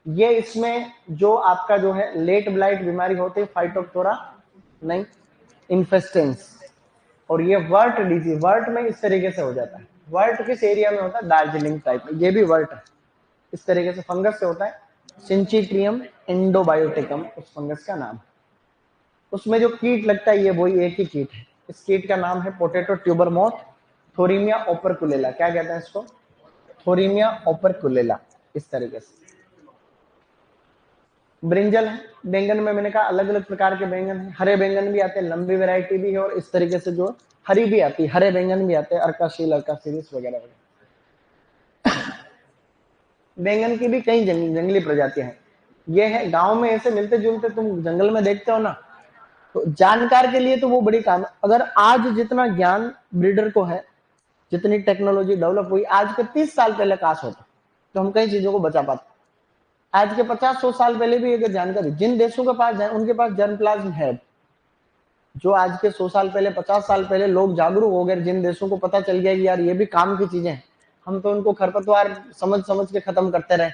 ये इसमें जो आपका जो है लेट ब्लाइट बीमारी होती है, फाइटोप्थोरा नहीं इन्फेस्टेंस, और ये वर्ट डिजीज, वर्ट में इस तरीके से हो जाता है। वर्ट किस एरिया में होता है? दार्जिलिंग टाइप में। ये भी वर्ट है, इस तरीके से फंगस से होता है। सिंचिट्रियम एंडोबायोटिकम उस फंगस का नाम। उसमें जो कीट लगता है ये वही एक ही कीट है। इस कीट का नाम है पोटैटो ट्यूबर मोथ, थोरीमिया ओपरकुलेला। क्या कहते हैं इसको? थोरीमिया ओपरकुलेला। इस तरीके से ब्रिंजल है। बैंगन में मैंने कहा अलग अलग प्रकार के बैंगन हैं, हरे बैंगन भी आते हैं, लंबी वैरायटी भी है, और इस तरीके से जो हरी भी आती है, हरे बैंगन भी आते हैं, अर्काशील, अर्काशीलिस वगैरह वगैरह। बैंगन की भी कई जंगली प्रजातियां हैं। ये है गांव में ऐसे मिलते जुलते, तुम जंगल में देखते हो ना, तो जानकार के लिए तो वो बड़ी काम है। अगर आज जितना ज्ञान ब्रीडर को है, जितनी टेक्नोलॉजी डेवलप हुई, आज के 30 साल पहले काश होता तो हम कई चीजों को बचा पाते। आज के 50-100 साल पहले भी अगर जानकारी जिन देशों के पास है, उनके पास जर्म प्लाज्म है। जो आज के 100 साल पहले, 50 साल पहले लोग जागरूक हो गए, जिन देशों को पता चल गया कि यार ये भी काम की चीजें हैं, हम तो उनको खरपतवार समझ समझ के खत्म करते रहे,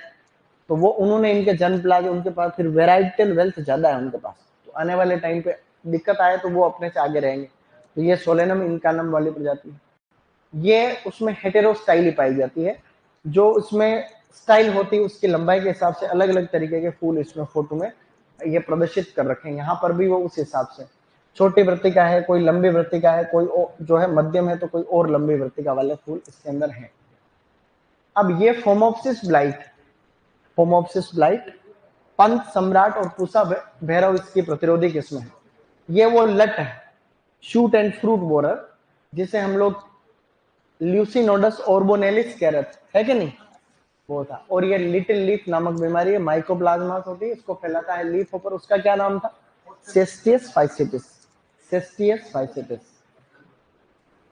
तो वो उन्होंने इनके जर्म प्लाज्म, उनके पास फिर वेराइटल वेल्थ ज्यादा है उनके पास, तो आने वाले टाइम पे दिक्कत आए तो वो अपने से आगे रहेंगे। तो ये सोलेनम इनकानम वाली प्रजाति है। ये उसमें हेटेरोस्टाइली पाई जाती है, जो उसमें स्टाइल होती है उसकी लंबाई के हिसाब से अलग अलग तरीके के फूल इसमें फोटो में ये प्रदर्शित कर रखे हैं। यहाँ पर भी वो उस हिसाब से छोटी वृत्तिका है, कोई लंबी वृत्तिका है, कोई जो है मध्यम है, तो कोई और लंबी वृत्तिका वाले फूल इसके अंदर हैं। अब ये phomopsis blight, phomopsis blight Pant, सम्राट और पूसा भैरव इसकी प्रतिरोधी किस्म है। ये वो लट है, शूट एंड फ्रूट बोरर, जिसे हम लोग ल्यूसिनोडस ऑर्बोनेलिस कह रहे थे, है कि नहीं, वो था। और ये लिटिल लीफ नामक बीमारी है, माइकोप्लाज्मास होती है, इसको फैलाता है लीफ पर। उसका क्या नाम था? सेस्टियस फाइसेटिस, सेस्टियस फाइसेटिस।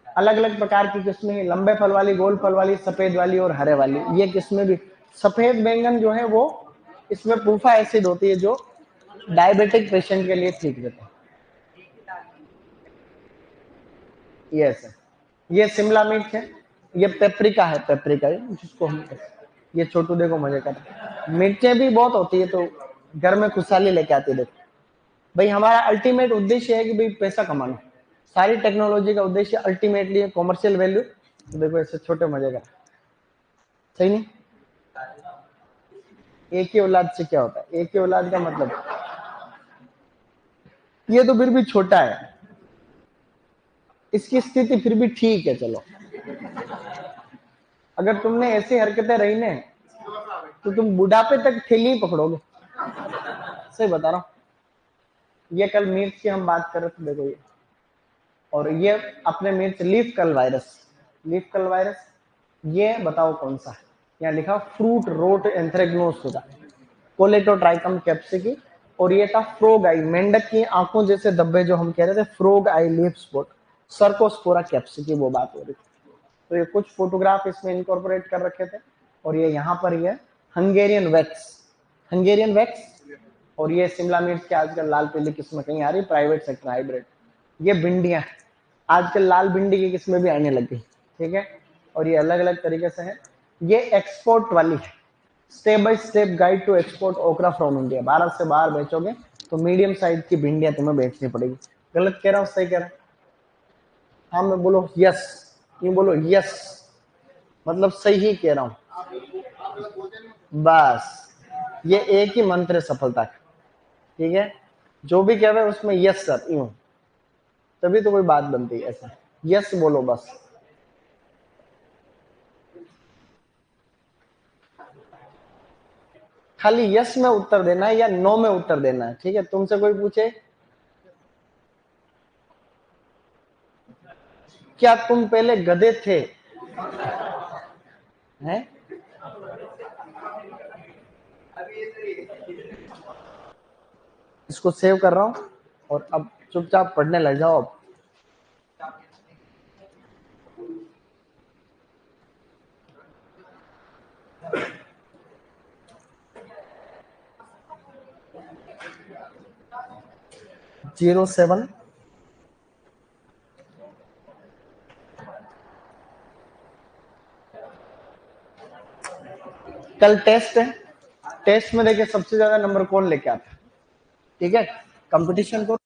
अलग अलग प्रकार की किस्में, लंबे फल वाली, गोल फल वाली, सफेद वाली और हरे वाली। ये किस्में भी, सफेद बैंगन जो है वो इसमें पूफा एसिड होती है जो डायबिटिक पेशेंट के लिए ठीक रहता है। यस, ये शिमला मिर्च है, ये पेपरिका है, पेपरिका जिसको हम, ये छोटू देखो मजे कर। मिर्चें भी बहुत होती है तो घर में खुशहाली लेके आती है। देखो भाई, हमारा अल्टीमेट उद्देश्य है कि भाई पैसा कमाना, सारी टेक्नोलॉजी का उद्देश्य अल्टीमेटली कॉमर्शियल वैल्यू। तो देखो ऐसे छोटे मजे का, सही नहीं? एक ही औलाद से क्या होता है? एक ही औलाद का मतलब, ये तो फिर भी छोटा है, इसकी स्थिति फिर भी ठीक है। चलो, अगर तुमने ऐसी हरकतें रही ने तो तुम बुढ़ापे तक थैली पकड़ोगे, सही बता रहा हूं। ये कल मिर्च की हम बात कर रहे थे, देखो ये, और ये अपने मिर्च leaf curl virus, leaf curl virus, ये बताओ कौन सा है? यहाँ लिखा फ्रूट रोट एंथ्रेक्नोज होता है, कोलेटोट्राइकम कैप्सिकी। और ये था फ्रोग आई, मेंढक की आंखों जैसे धब्बे जो हम कह रहे थे, फ्रोग आई लीफ स्पॉट, सर्कोस्पोरा कैप्सिकी, वो बात हो रही थी। तो ये कुछ फोटोग्राफ इसमें इनकॉर्पोरेट कर रखे थे। और ये यहाँ पर ये हंगेरियन वैक्स, हंगेरियन वैक्स। और ये शिमला मिर्च की आजकल लाल पीली किस्म कहीं आ रही, प्राइवेट सेक्टर हाइब्रिड। ये भिंडियां, आजकल लाल भिंडी की किस्में भी आने लगी, ठीक है। और ये अलग अलग तरीके से है। ये एक्सपोर्ट वाली है, step by step guide to export okra from India. भारत से बाहर बेचोगे तो मीडियम साइज की भिंडियां तुम्हें बेचनी पड़ेगी। गलत कह रहा हूँ, सही कह रहा हूँ? हाँ मैं बोलो यस, ये बोलो यस, मतलब सही ही कह रहा हूँ। बस ये एक ही मंत्र है सफलता का, ठीक है। जो भी कह रहे उसमें यस सर, यूं, तभी तो कोई बात बनती है। ऐसा यस बोलो बस। खाली यस में उत्तर देना है या नो में उत्तर देना है, ठीक है। तुमसे कोई पूछे क्या तुम पहले गधे थे, हैं? इसको सेव कर रहा हूं और अब चुपचाप पढ़ने लग जाओ अब। जीरो 7 कल टेस्ट है, टेस्ट में देखिए सबसे ज्यादा नंबर कौन लेके आता है, ठीक है। कंपटीशन को